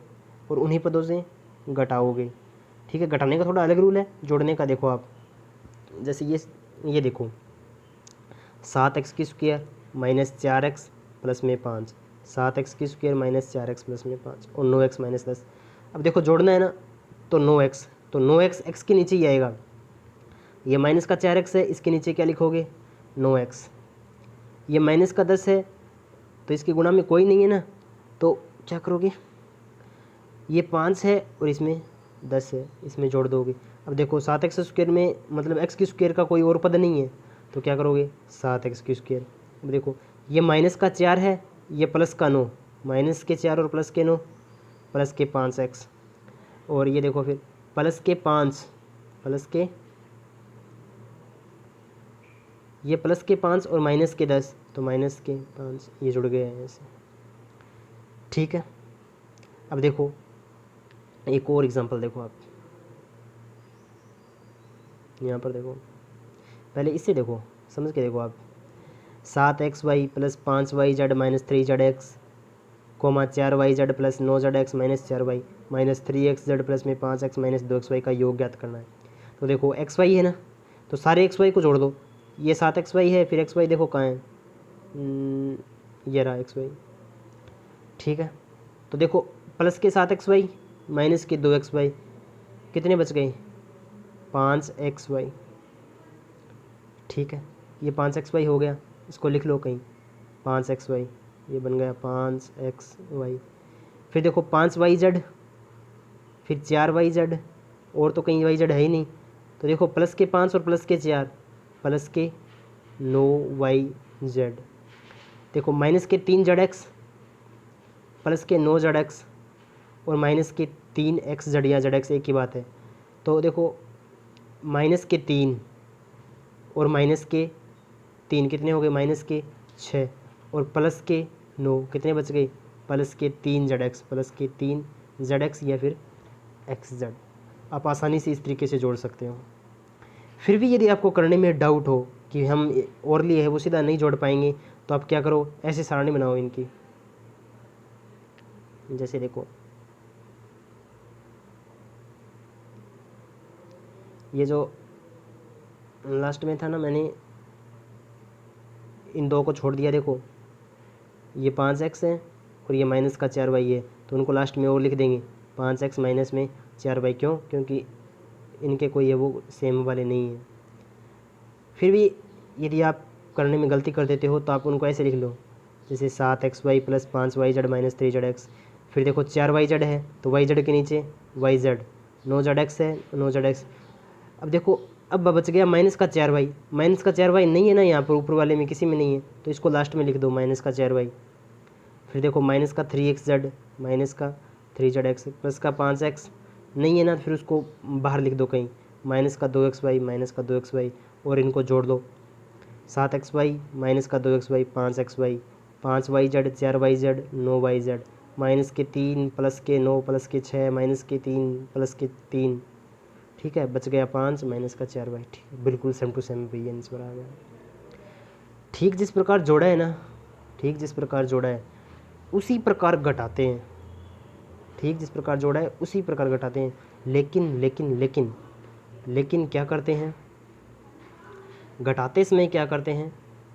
और उन्हीं पदों से घटाओगे, ठीक है। घटाने का थोड़ा अलग रूल है, जोड़ने का देखो आप, जैसे ये देखो 7x² -4x प्लस में 5, 7x² -4x प्लस में 5 और 9x -10। अब देखो जोड़ना है ना, तो 9x, तो 9x x के नीचे ही आएगा। ये माइनस का 4x है, इसके नीचे क्या लिखोगे, 9x। ये माइनस का 10 है, तो इसके गुणा में कोई नहीं है ना, तो क्या करोगे, ये 5 है और इसमें 10 है, इसमें जोड़ दोगे। अब देखो 7x² में मतलब x² का कोई और पद नहीं है, तो क्या करोगे, 7x²। अब देखो ये माइनस का 4 है, ये प्लस का 9, माइनस के 4 और प्लस के 9, प्लस के 5x। और ये देखो फिर प्लस के 5, प्लस के, ये प्लस के 5 और माइनस के 10, तो माइनस के 5, ये जुड़ गए हैं ऐसे, ठीक है। अब देखो एक और एग्जांपल देखो आप, यहाँ पर देखो, पहले इससे देखो, समझ के देखो आप। 7xy plus 5yz minus 3zx, comma 4yz plus 9zx minus 4y minus 3xz plus में 5x माइनस 2xy का योग ज्ञात करना है। तो देखो xy है ना, तो सारे xy को जोड़ दो। ये 7xy है, फिर xy देखो कहाँ है, ये रहा xy, ठीक है। तो देखो प्लस के 7xy माइनस के 2xy कितने बच गए, 5xy, ठीक है। ये 5xy हो गया, इसको लिख लो कहीं, 5xy, ये बन गया 5xy। फिर देखो 5yz, फिर 4yz, और तो कहीं yz है ही नहीं। तो देखो प्लस के 5 और प्लस के 4, प्लस के 9yz। देखो माइनस के 3zx, प्लस के 9zx, और माइनस के 3xz या zx एक ही बात है। तो देखो माइनस के 3 और माइनस के 3 कितने हो गए, माइनस के 6, और प्लस के 9 कितने बच गए, प्लस के 3zx, प्लस के 3zx या फिर xz। आप आसानी से इस तरीके से जोड़ सकते हो। फिर भी यदि आपको करने में डाउट हो कि हम ओरली है वो सीधा नहीं जोड़ पाएंगे, तो आप क्या करो, ऐसे सारणी बनाओ इनकी। जैसे देखो ये जो लास्ट में था ना, मैंने इन दो को छोड़ दिया। देखो ये 5x है और ये माइनस का 4y है, तो उनको लास्ट में और लिख देंगे 5x माइनस में 4y। क्यों, क्योंकि इनके कोई है वो सेम वाले नहीं है। फिर भी यदि आप करने में गलती कर देते हो तो आप उनको ऐसे लिख लो, जैसे 7xy plus 5yz minus 3zx। फिर देखो 4yz है तो yz के नीचे yz, 9zx है 9zx। अब देखो अब बच गया माइनस का 4y, माइनस का 4y नहीं है ना यहाँ पर, ऊपर वाले में किसी में नहीं है, तो इसको लास्ट में लिख दो माइनस का 4y। फिर देखो माइनस का 3xz माइनस का 3zx, प्लस का 5x नहीं है ना, फिर उसको बाहर लिख दो कहीं, माइनस का 2xy माइनस का 2xy, और इनको जोड़ दो, 7xy माइनस का 2xy 5xy, 5yz 4yz 9yz, minus के 3 प्लस के 9 प्लस के 6 माइनस के 3 प्लस के 3, ठीक है। बच गया 5 माइनस का 4y, ठीक है, बिल्कुल सेम टू सेम भी आंसर आ गया। ठीक जिस प्रकार जोड़ा है ना, ठीक जिस प्रकार जोड़ा है उसी प्रकार घटाते हैं, ठीक जिस प्रकार जोड़ा है उसी प्रकार घटाते हैं। लेकिन लेकिन लेकिन लेकिन क्या करते हैं, घटाते समय क्या करते हैं,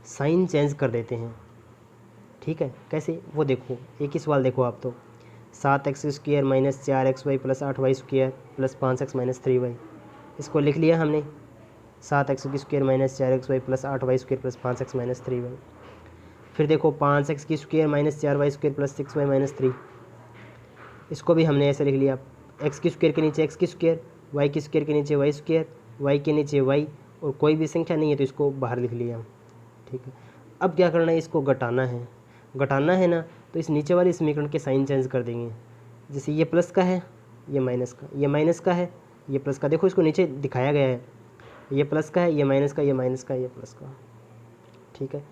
साइन चेंज कर देते हैं, ठीक है। कैसे वो देखो, एक ही सवाल देखो आप तो, 7x² minus 4xy plus 8y² plus 5x minus 3y, इसको लिख लिया हमने, 7x² minus 4xy plus 8y² plus 5x minus 3y। फिर देखो 5x² minus 4y² plus 6y minus 3, इसको भी हमने ऐसे लिख लिया, x² के नीचे x², y² के नीचे y², y के नीचे y, और कोई भी संख्या नहीं है तो इसको बाहर लिख लिया, ठीक है। अब क्या करना है, इसको घटाना है, घटाना है ना, तो इस नीचे वाले समीकरण के साइन चेंज कर देंगे। जैसे ये प्लस का है, ये माइनस का, ये माइनस का है, ये प्लस का, देखो इसको नीचे दिखाया गया है, ये प्लस का है, ये माइनस का, ये माइनस का, ये प्लस का, ठीक है।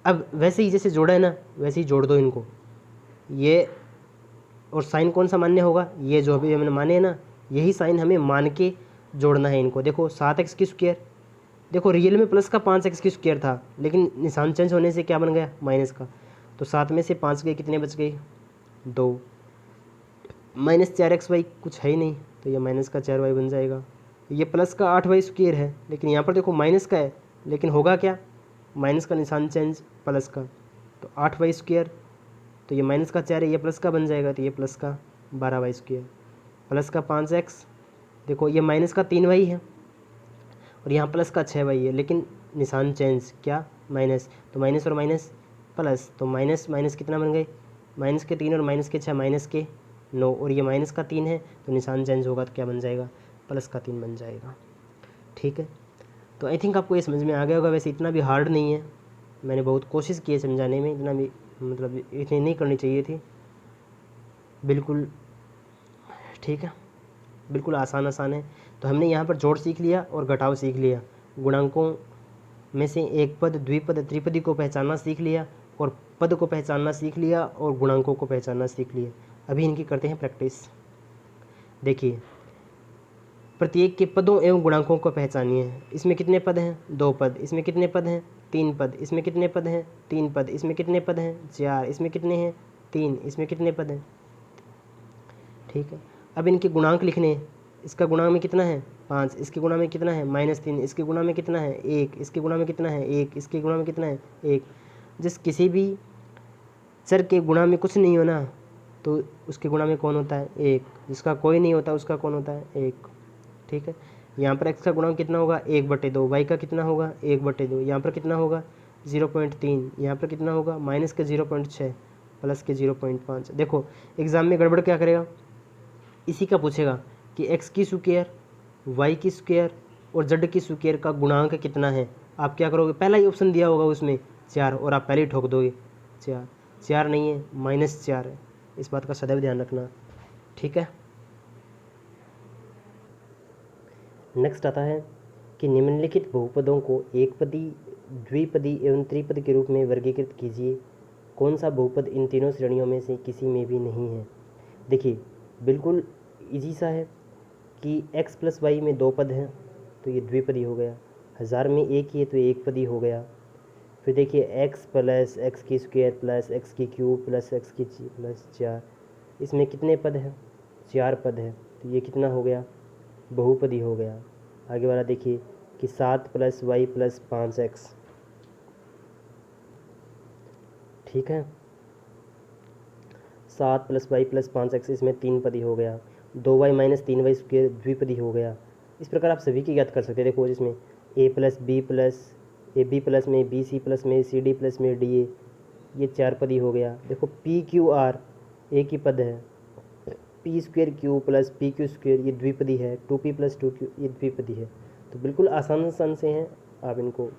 अब वैसे ही जैसे जोड़ा है ना वैसे ही जोड़ दो इनको, ये और साइन कौन सा मान्य होगा, ये जो अभी हमने माने है ना, यही साइन हमें मान के जोड़ना है इनको। देखो 7x², देखो रियल में प्लस का 5x² था, लेकिन निशान चेंज होने से क्या बन गया, माइनस का, तो 7 में से 5 गए, कितने बच गए, 2, माइनस 4xy कुछ है ही नहीं, तो ये माइनस का 4y बन जाएगा। ये प्लस का 8y² है, लेकिन यहाँ पर देखो माइनस का है, लेकिन होगा क्या, माइनस का निशान चेंज प्लस का, तो 8y², तो ये माइनस का 4 है, ये प्लस का बन जाएगा, तो ये प्लस का 12y², प्लस का 5x, देखो ये माइनस का 3y है और यहाँ प्लस का 6y है, लेकिन निशान चेंज क्या, माइनस, तो माइनस और माइनस प्लस, तो माइनस माइनस कितना बन गए, माइनस के 3 और माइनस के 6 माइनस के 9, और ये माइनस का 3 है, तो निशान चेंज होगा तो क्या बन जाएगा, प्लस का 3 बन जाएगा, ठीक है। तो आई थिंक आपको ये समझ में आ गया होगा। वैसे इतना भी हार्ड नहीं है, मैंने बहुत कोशिश की है समझाने में, इतना भी मतलब इतनी नहीं करनी चाहिए थी, बिल्कुल ठीक है, बिल्कुल आसान आसान है। तो हमने यहाँ पर जोड़ सीख लिया और घटाव सीख लिया, गुणांकों में से एक पद, द्विपद, त्रिपदी को पहचानना सीख लिया, और पद को पहचानना सीख लिया, और गुणांकों को पहचानना सीख लिया। अभी इनकी करते हैं प्रैक्टिस। देखिए प्रत्येक के पदों एवं गुणांकों को पहचानिए। इसमें कितने पद हैं? 2 पद। इसमें कितने पद हैं? 3 पद। इसमें कितने पद हैं? 3 पद। इसमें कितने पद हैं? 4। इसमें कितने हैं? 3। इसमें कितने पद हैं? ठीक है। अब इनके गुणांक लिखने हैं। इसका गुणांक में कितना है? 5। इसके गुणा में कितना है? -3। इसके गुणा में कितना है? 1। इसके गुणा में कितना है? 1। इसके गुणा में कितना है? 1। जिस किसी भी चर के गुणा में कुछ नहीं होना तो उसके गुणा में कौन होता है? 1। जिसका कोई नहीं होता उसका कौन होता है? 1। ठीक है। यहाँ पर x का गुणांक कितना होगा? 1/2। y का कितना होगा? 1/2। यहाँ पर कितना होगा? 0.3। यहाँ पर कितना होगा? माइनस के 0.6 प्लस के 0.5। देखो एग्ज़ाम में गड़बड़ क्या करेगा, इसी का पूछेगा कि x की स्क्वायर, y की स्क्वायर और z की स्क्वायर का गुणांक कितना है। आप क्या करोगे? पहला ही ऑप्शन दिया होगा उसमें 4 और आप पहले ही ठोक दोगे 4। 4 नहीं है, -4 है। इस बात का सदैव ध्यान रखना। ठीक है। नेक्स्ट आता है कि निम्नलिखित बहुपदों को एकपदी, द्विपदी एवं त्रिपदी के रूप में वर्गीकृत कीजिए। कौन सा बहुपद इन तीनों श्रेणियों में से किसी में भी नहीं है? देखिए बिल्कुल इजी सा है कि x + y में 2 पद हैं तो ये द्विपदी हो गया। 1000 में 1 ही है तो एकपदी हो गया। फिर देखिए x + x की स्क्वायर प्लस x की क्यूब प्लस x की प्लस 4, इसमें कितने पद हैं? 4 पद है तो ये कितना हो गया? बहुपदी हो गया। आगे वाला देखिए कि 7 + y + 5x। ठीक है। 7 + y + 5x इसमें 3 पदी हो गया। 2y - 3y स्क्वायर द्विपदी हो गया। इस प्रकार आप सभी की ज्ञात कर सकते हैं। देखो जिसमें a + b + ab प्लस में bc प्लस में cd प्लस में da, ये 4 पदी हो गया। देखो p q r एक ही पद है। p² q + pq स्क्वायर ये द्विपदी है। 2p + 2q ये द्विपदी है। तो बिल्कुल आसान से हैं, आप इनको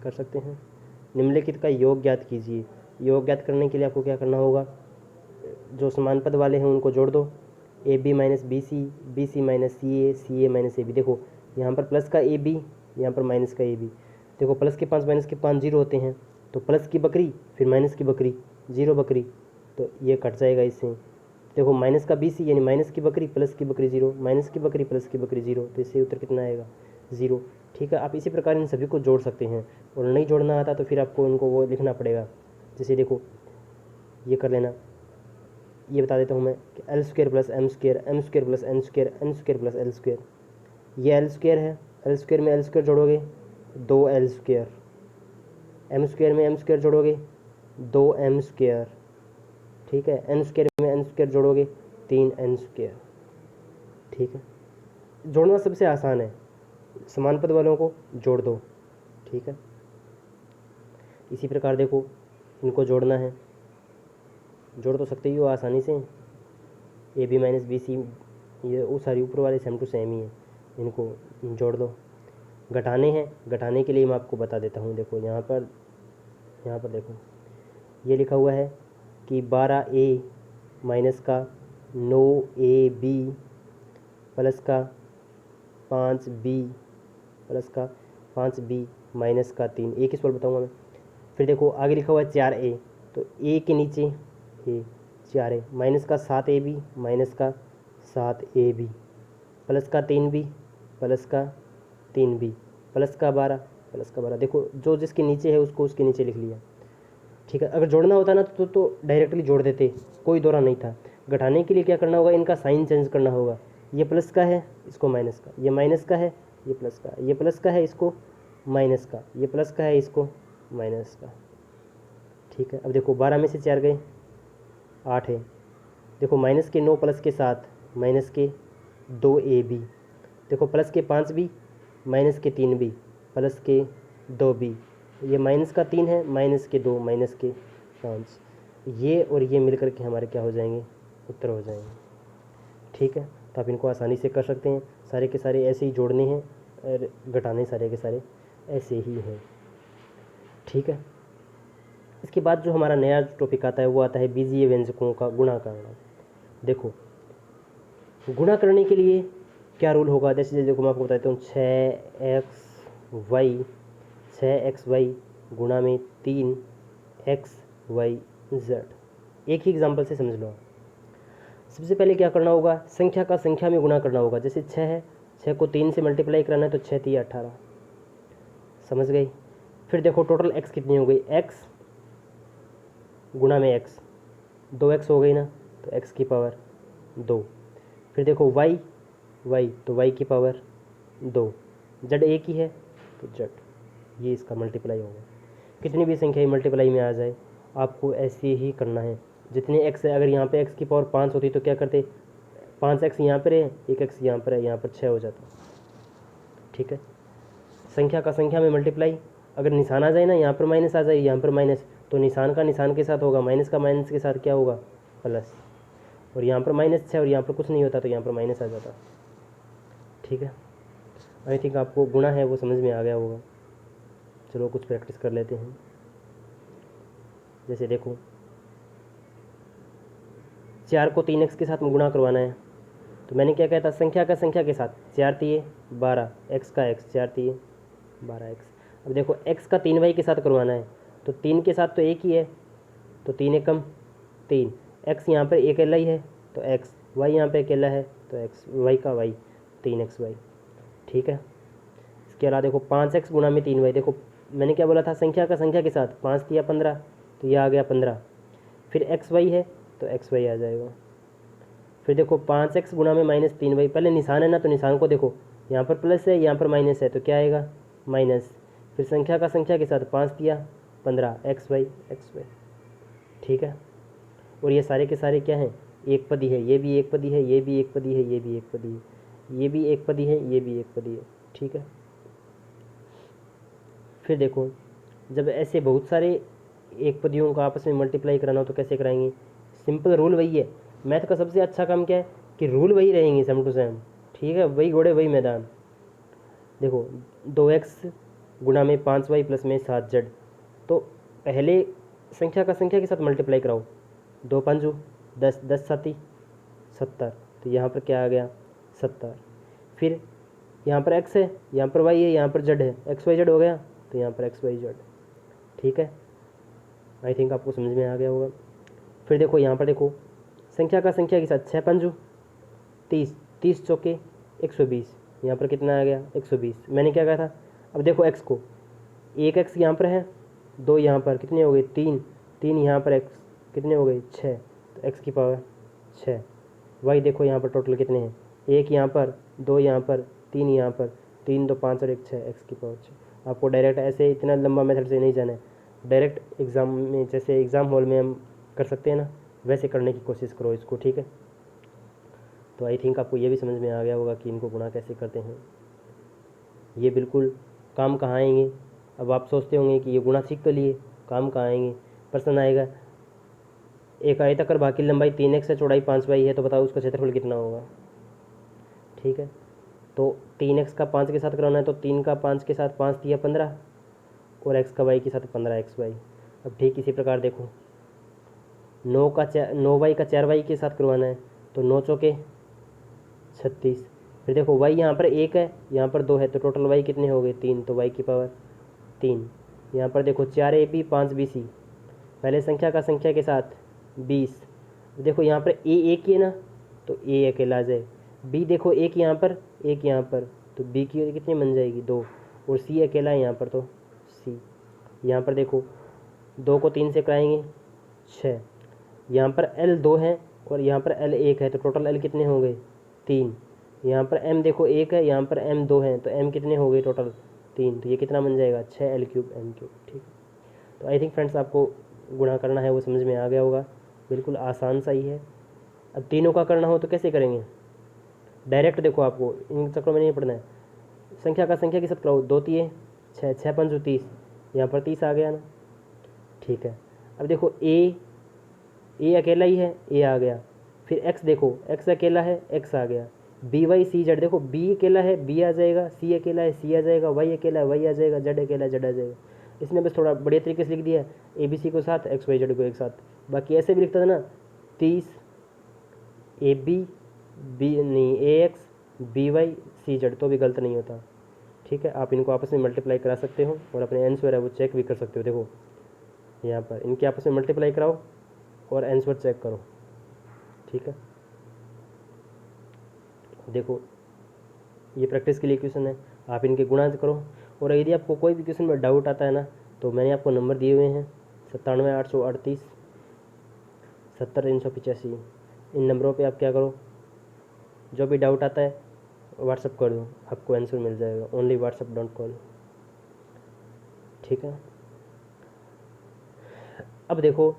कर सकते हैं। निम्नलिखित का योग ज्ञात कीजिए। योग ज्ञात करने के लिए आपको क्या करना होगा? जो समान पद वाले हैं उनको जोड़ दो। AB - BC, BC - CA, CA - AB। देखो यहाँ पर प्लस का AB, यहाँ पर माइनस का AB। देखो प्लस के 5 माइनस के 5 जीरो होते हैं तो प्लस की बकरी फिर माइनस की बकरी, 0 बकरी, तो ये कट जाएगा इससे। देखो माइनस का BC यानी माइनस की बकरी प्लस की बकरी 0, माइनस की बकरी प्लस की बकरी 0, तो इससे उत्तर कितना आएगा? 0। ठीक है। आप इसी प्रकार इन सभी को जोड़ सकते हैं और नहीं जोड़ना आता तो फिर आपको इनको वो लिखना पड़ेगा। जैसे देखो ये कर लेना, ये बता देता हूँ मैं कि L² + M², M² + N², N² + L²। ये L² है, L² में L² जोड़ोगे 2L², M² में M² जोड़ोगे 2M²। ठीक है। N² में N² जोड़ोगे 3N²। ठीक है। जोड़ना सबसे आसान है, समान पद वालों को जोड़ दो। ठीक है। इसी प्रकार देखो इनको जोड़ना है, जोड़ तो सकते ही हो आसानी से। AB - BC ये वो सारी ऊपर वाले सेम टू सेम ही है, इनको जोड़ दो। घटाने हैं, घटाने के लिए मैं आपको बता देता हूँ। देखो यहाँ पर देखो ये लिखा हुआ है कि 12A माइनस का 9AB प्लस का 5B प्लस का 5B माइनस का 3, एक ही सवाल बताऊँगा मैं। फिर देखो आगे लिखा हुआ है 4A, तो A के नीचे A 4A माइनस का 7AB माइनस का 7AB प्लस का 3B प्लस का 3B प्लस का 12। देखो जो जिसके नीचे है उसको उसके नीचे लिख लिया। ठीक है। अगर जोड़ना होता ना तो डायरेक्टली जोड़ देते, कोई दौरा नहीं था। घटाने के लिए क्या करना होगा? इनका साइन चेंज करना होगा। ये प्लस का है इसको माइनस का, ये माइनस का है ये प्लस का, ये प्लस का है इसको माइनस का, ये प्लस का है इसको माइनस का। ठीक है। अब देखो 12 में से 4 गए 8 है। देखो माइनस के 9 प्लस के 7 माइनस के 2AB, देखो प्लस के 5B माइनस के 3B प्लस के 2B, ये माइनस का 3 है माइनस के 2 माइनस के 5, ये और ये मिलकर के हमारे क्या हो जाएंगे? उत्तर हो जाएंगे। ठीक है। तो आप इनको आसानी से कर सकते हैं। सारे के सारे ऐसे ही जोड़ने हैं और घटाने सारे के सारे ऐसे ही हैं। ठीक है। इसके बाद जो हमारा नया टॉपिक आता है वो आता है बीजीय व्यंजकों का गुणा करना। देखो गुणा करने के लिए क्या रूल होगा? जैसे देखो मैं आपको बताता हूँ 6xy गुणा में 3xyz। एक ही एग्जांपल से समझ लो। सबसे पहले क्या करना होगा? संख्या का संख्या में गुणा करना होगा। जैसे 6 है 6 को 3 से मल्टीप्लाई कराना है तो 6 3 18, समझ गई। फिर देखो टोटल x कितनी हो गई, x गुणा में x, 2x हो गई ना, तो x की पावर 2। फिर देखो y, तो y की पावर 2, z एक ही है तो z, ये इसका मल्टीप्लाई होगा। कितनी भी संख्या मल्टीप्लाई में आ जाए आपको ऐसे ही करना है। जितने x है, अगर यहाँ पे x की पावर 5 होती तो क्या करते, 5x यहाँ पर है, 1x यहाँ पर है, यहाँ पर 6 हो जाता। ठीक है, संख्या का संख्या में मल्टीप्लाई, अगर निशान आ जाए ना, यहाँ पर माइनस आ जाए, यहाँ पर माइनस, तो निशान का निशान के साथ होगा, माइनस का माइनस के साथ क्या होगा, प्लस। और यहाँ पर माइनस 6 और यहाँ पर कुछ नहीं होता तो यहाँ पर माइनस आ जाता। ठीक है, आई थिंक आपको गुणा है वो समझ में आ गया होगा। चलो कुछ प्रैक्टिस कर लेते हैं। जैसे देखो 4 को 3x के साथ में गुणा करवाना है, तो मैंने क्या कहता, संख्या का संख्या के साथ, 4 3 12, x का x, 4 3 12x। अब देखो x का 3y के साथ करवाना है, तो 3 के साथ तो एक ही है, तो 3 एक कम 3, x यहाँ पर अकेला ही है तो x, y यहाँ पे अकेला है तो x, y का y, 3xy। ठीक है, इसके अलावा देखो 5x गुणा में 3y, देखो मैंने क्या बोला था, संख्या का संख्या के साथ, 5 3 15, तो यह आ गया 15। फिर xy है तो xy आ जाएगा। फिर देखो 5x गुणा में माइनस 3y, पहले निशान है ना तो निशान को देखो, यहाँ पर प्लस है यहाँ पर माइनस है तो क्या आएगा, माइनस। फिर संख्या का संख्या के साथ, 5 3 15, xy। ठीक है, और ये सारे के सारे क्या हैं, एक पदी है, ये भी एक पदी है, ये भी एक पदी है, ये भी एक पदी है, ये भी एक पदी है, ये भी एक पदी है। ठीक है, फिर देखो जब ऐसे बहुत सारे एक पदियों को आपस में मल्टीप्लाई कराना हो तो कैसे कराएंगे, सिंपल रूल वही है। मैथ का सबसे अच्छा काम क्या है कि रूल वही रहेंगे सेम टू सेम। ठीक है, वही घोड़े वही मैदान। देखो 2x गुणा में 5y प्लस में 7z, तो पहले संख्या का संख्या के साथ मल्टीप्लाई कराओ, 2 5 10, 10 7 70, तो यहाँ पर क्या आ गया, 70। फिर यहाँ पर x है, यहाँ पर y है, यहाँ पर z है, x y z हो गया, तो यहाँ पर x y z। ठीक है, आई थिंक आपको समझ में आ गया होगा। फिर देखो यहाँ पर देखो संख्या का संख्या के साथ, 6 5 30, 30 चौके 120, यहाँ पर कितना आ गया, 120। मैंने क्या कहा था, अब देखो x को, एक x यहाँ पर है, 2 यहाँ पर, कितने हो गए, 3, 3 यहाँ पर x, कितने हो गए, 6, तो x की पावर 6। y देखो यहाँ पर टोटल कितने हैं, 1 यहाँ पर, 2 यहाँ पर, 3 यहाँ पर, 3 2 5 और 1 6, x की पावर 6। आपको डायरेक्ट ऐसे इतना लंबा मेथड से नहीं जाना है, डायरेक्ट एग्ज़ाम में जैसे एग्ज़ाम हॉल में हम कर सकते हैं ना, वैसे करने की कोशिश करो इसको। ठीक है, तो आई थिंक आपको ये भी समझ में आ गया होगा कि इनको गुणा कैसे करते हैं। ये बिल्कुल काम कहाँ आएंगे। अब आप सोचते होंगे कि ये गुणा सीख तो लिए, काम कहाँ आएंगे। प्रश्न आएगा, एक आयताकार भाग की लंबाई 3x है, चौड़ाई 5y है, तो बताओ उसका क्षेत्रफल कितना होगा। ठीक है, तो 3x का 5 के साथ कराना है, तो 3 का 5 के साथ 5 दिया 15, और x का y के साथ 15xy। अब ठीक इसी प्रकार देखो 9y का 4y के साथ करवाना है, तो 9 चौके 36। फिर देखो y यहाँ पर 1 है, यहाँ पर 2 है, तो टोटल y कितने हो गए, 3, तो y की पावर 3। यहाँ पर देखो 4ab 5bc, पहले संख्या का संख्या के साथ 20। देखो यहाँ पर a एक ही है ना, तो a अकेला आ जाए, b देखो एक यहाँ पर एक यहाँ पर, तो b की कितनी बन जाएगी, 2, और c अकेला है यहाँ पर तो c। यहाँ पर देखो 2 को 3 से कराएंगे 6, यहाँ पर l 2 है और यहाँ पर l 1 है, तो टोटल l कितने हो गए, 3। यहाँ पर m देखो 1 है, यहाँ पर m 2 है, तो m कितने हो गए टोटल, 3, तो ये कितना बन जाएगा, 6l3 m3। ठीक, तो आई थिंक फ्रेंड्स आपको गुणा करना है वो समझ में आ गया होगा, बिल्कुल आसान सा ही है। अब तीनों का करना हो तो कैसे करेंगे, डायरेक्ट देखो आपको इन चक्रों में नहीं पढ़ना है, संख्या का संख्या के साथ कराओ, 2 3 6, 6 5 30, यहाँ पर 30 आ गया ना। ठीक है, अब देखो ए अकेला ही है, ए आ गया। फिर x देखो, x अकेला है, x आ गया। बी वाई सी जेड, देखो b अकेला है, b आ जाएगा, c अकेला है, c आ जाएगा, y अकेला है, y आ जाएगा, z अकेला है, z आ जाएगा। इसने बस थोड़ा बढ़िया तरीके से लिख दिया, ए बी सी को साथ, एक्स वाई जेड को एक साथ। बाकी ऐसे भी लिखता था ना, 30 ए बी नहीं A X B Y C Z, तो भी गलत नहीं होता। ठीक है, आप इनको आपस में मल्टीप्लाई करा सकते हो और अपने आंसर है वो चेक भी कर सकते हो। देखो यहाँ पर इनके आपस में मल्टीप्लाई कराओ और आंसर चेक करो। ठीक है, देखो ये प्रैक्टिस के लिए क्वेश्चन है, आप इनके गुणा करो। और यदि आपको कोई भी क्वेश्चन में डाउट आता है ना, तो मैंने आपको नंबर दिए हुए हैं 97 838 70 385। इन नंबरों पे आप क्या करो, जो भी डाउट आता है व्हाट्सअप कर दो, आपको आंसर मिल जाएगा। Only WhatsApp, don't call. ठीक है। अब देखो,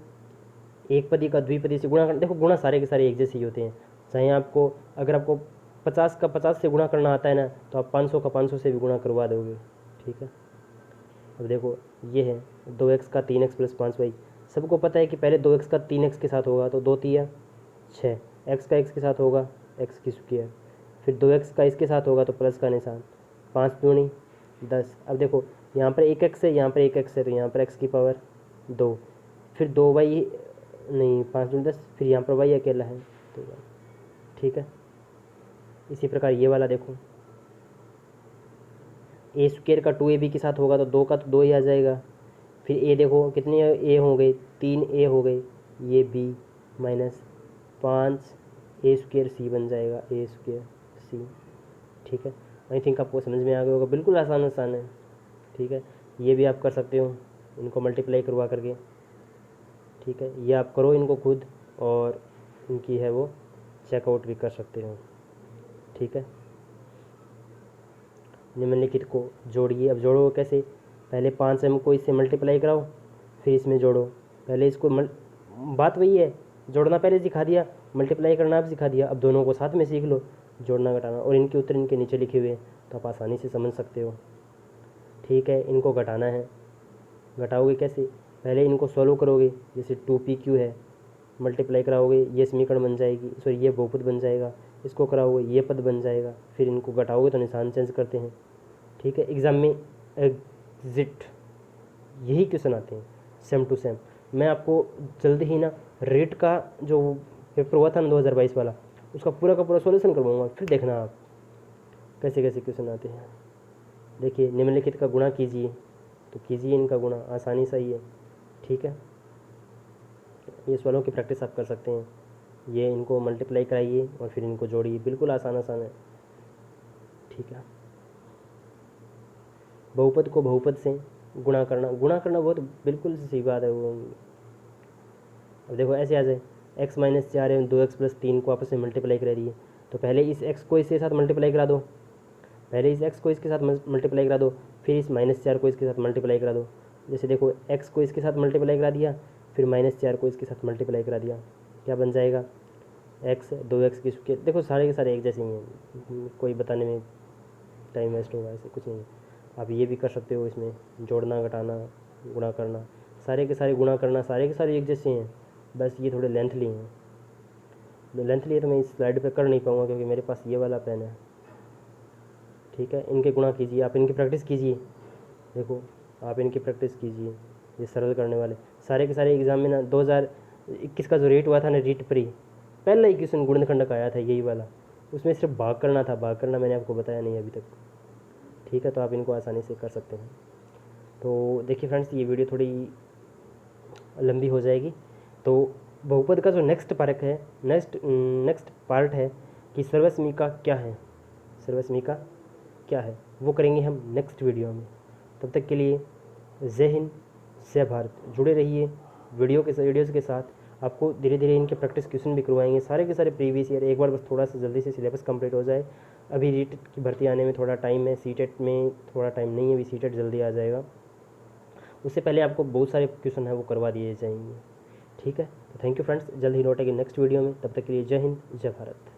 एक पदी का द्विपदी से गुणा करना, देखो गुणा सारे के सारे एक जैसे ही होते हैं। चाहे आपको, अगर आपको 50 का 50 से गुणा करना आता है ना, तो आप 500 का 500 से भी गुणा करवा दोगे। ठीक है। अब देखो, ये है 2x का 3x प्लस 5y। सबको पता है कि पहले 2x का 3x के साथ होगा तो 2 तिया 6, x का x के साथ होगा x की स्क्वायर, फिर 2x का इसके साथ होगा तो प्लस का निशान, 5 दूनी 10। अब देखो, यहाँ पर एक x है, यहाँ पर एक x है, तो यहाँ पर x की पावर 2, फिर 2y, नहीं 5 दूनी 10, फिर यहाँ पर y अकेला है तो y। ठीक है। इसी प्रकार ये वाला देखो, ए स्क्वायर का 2ab के साथ होगा तो 2 का तो 2 ही आ जाएगा। फिर ए देखो कितने ए हो गए, 3 ए हो गए, ये b माइनस 5 ए स्क्वायर सी बन जाएगा, ए स्क्वायर सी। ठीक है। आई थिंक आपको समझ में आ गया होगा, बिल्कुल आसान आसान है। ठीक है। ये भी आप कर सकते हो इनको मल्टीप्लाई करवा करके। ठीक है। ये आप करो इनको खुद, और इनकी है वो चेकआउट भी कर सकते हो। ठीक है। निम्नलिखित को जोड़िए। अब जोड़ो कैसे, पहले 5m को इससे मल्टीप्लाई कराओ, फिर इसमें जोड़ो। पहले इसको बात वही है, जोड़ना पहले सिखा दिया, मल्टीप्लाई करना भी सिखा दिया। अब दोनों को साथ में सीख लो, जोड़ना घटाना, और इनके उत्तर इनके नीचे लिखे हुए हैं, तो आप आसानी से समझ सकते हो। ठीक है। इनको घटाना है, घटाओगे कैसे, पहले इनको सॉल्व करोगे, जैसे 2pq है, मल्टीप्लाई कराओगे ये समीकरण बन जाएगी, सॉरी ये बहुपद बन जाएगा, इसको कराओगे ये पद बन जाएगा, फिर इनको घटाओगे तो निशान चेंज करते हैं। ठीक है। एग्ज़ाम में एग्जिट यही क्वेश्चन आते हैं, सेम टू सेम। मैं आपको जल्दी ही ना रेट का जो पेपर हुआ था ना 2022 वाला, उसका पूरा का पूरा सॉल्यूशन करवाऊंगा, फिर देखना आप कैसे कैसे क्वेश्चन आते हैं। देखिए, निम्नलिखित का गुणा कीजिए, तो कीजिए इनका गुणा, आसानी से ही है। ठीक है। ये सवालों की प्रैक्टिस आप कर सकते हैं। ये इनको मल्टीप्लाई कराइए और फिर इनको जोड़िए, बिल्कुल आसान आसान है। ठीक है। बहुपद को बहुपद से गुणा करना, गुणा करना बहुत बिल्कुल सी बात है वो। अब देखो ऐसे आ जाए, x माइनस 4 है, 2x प्लस 3 को आपस में मल्टीप्लाई करा दिए, तो पहले इस x को इसके साथ मल्टीप्लाई करा दो, पहले इस x को इसके साथ मल्टीप्लाई करा दो, फिर इस -4 को इसके साथ मल्टीप्लाई करा दो। जैसे देखो, x को इसके साथ मल्टीप्लाई करा दिया, फिर -4 को इसके साथ मल्टीप्लाई करा दिया, क्या बन जाएगा, x 2x की स्क्वायर। देखो सारे के सारे एक जैसे ही हैं, कोई बताने में टाइम वेस्ट होगा, ऐसे कुछ नहीं। आप ये भी कर सकते हो, इसमें जोड़ना घटाना गुणा करना, सारे के सारे गुणा करना, सारे के सारे एक जैसे हैं, बस ये थोड़े लेंथली हैं। लेंथली है तो मैं इस स्लाइड पे कर नहीं पाऊँगा, क्योंकि मेरे पास ये वाला पेन है। ठीक है। इनके गुणा कीजिए, आप इनकी प्रैक्टिस कीजिए। देखो, आप इनकी प्रैक्टिस कीजिए, ये सरल करने वाले सारे के सारे एग्जाम में ना 2021 का जो रेट हुआ था ना, रीट प्री, पहला ही क्वेश्चन गुणनखंड का आया था यही वाला, उसमें सिर्फ भाग करना था, भाग करना मैंने आपको बताया नहीं अभी तक। ठीक है। तो आप इनको आसानी से कर सकते हैं। तो देखिए फ्रेंड्स, ये वीडियो थोड़ी लंबी हो जाएगी, तो बहुपद का जो नेक्स्ट नेक्स्ट पार्ट है कि सर्वसमीका क्या है, सर्वसमीका क्या है, वो करेंगे हम नेक्स्ट वीडियो में। तब तक के लिए जय हिंद, जय भारत। जुड़े रहिए वीडियोज़ के साथ, आपको धीरे धीरे इनके प्रैक्टिस क्वेश्चन भी करवाएंगे, सारे के सारे प्रीवियस ईयर। एक बार बस थोड़ा सा जल्दी से सिलेबस कंप्लीट हो जाए, अभी रीट की भर्ती आने में थोड़ा टाइम है, सीटेट में थोड़ा टाइम नहीं है, अभी सीटेट जल्दी आ जाएगा, उससे पहले आपको बहुत सारे क्वेश्चन है वो करवा दिए जाएंगे। ठीक है। तो थैंक यू फ्रेंड्स, जल्द ही लौटेंगे नेक्स्ट वीडियो में, तब तक के लिए जय हिंद, जय भारत।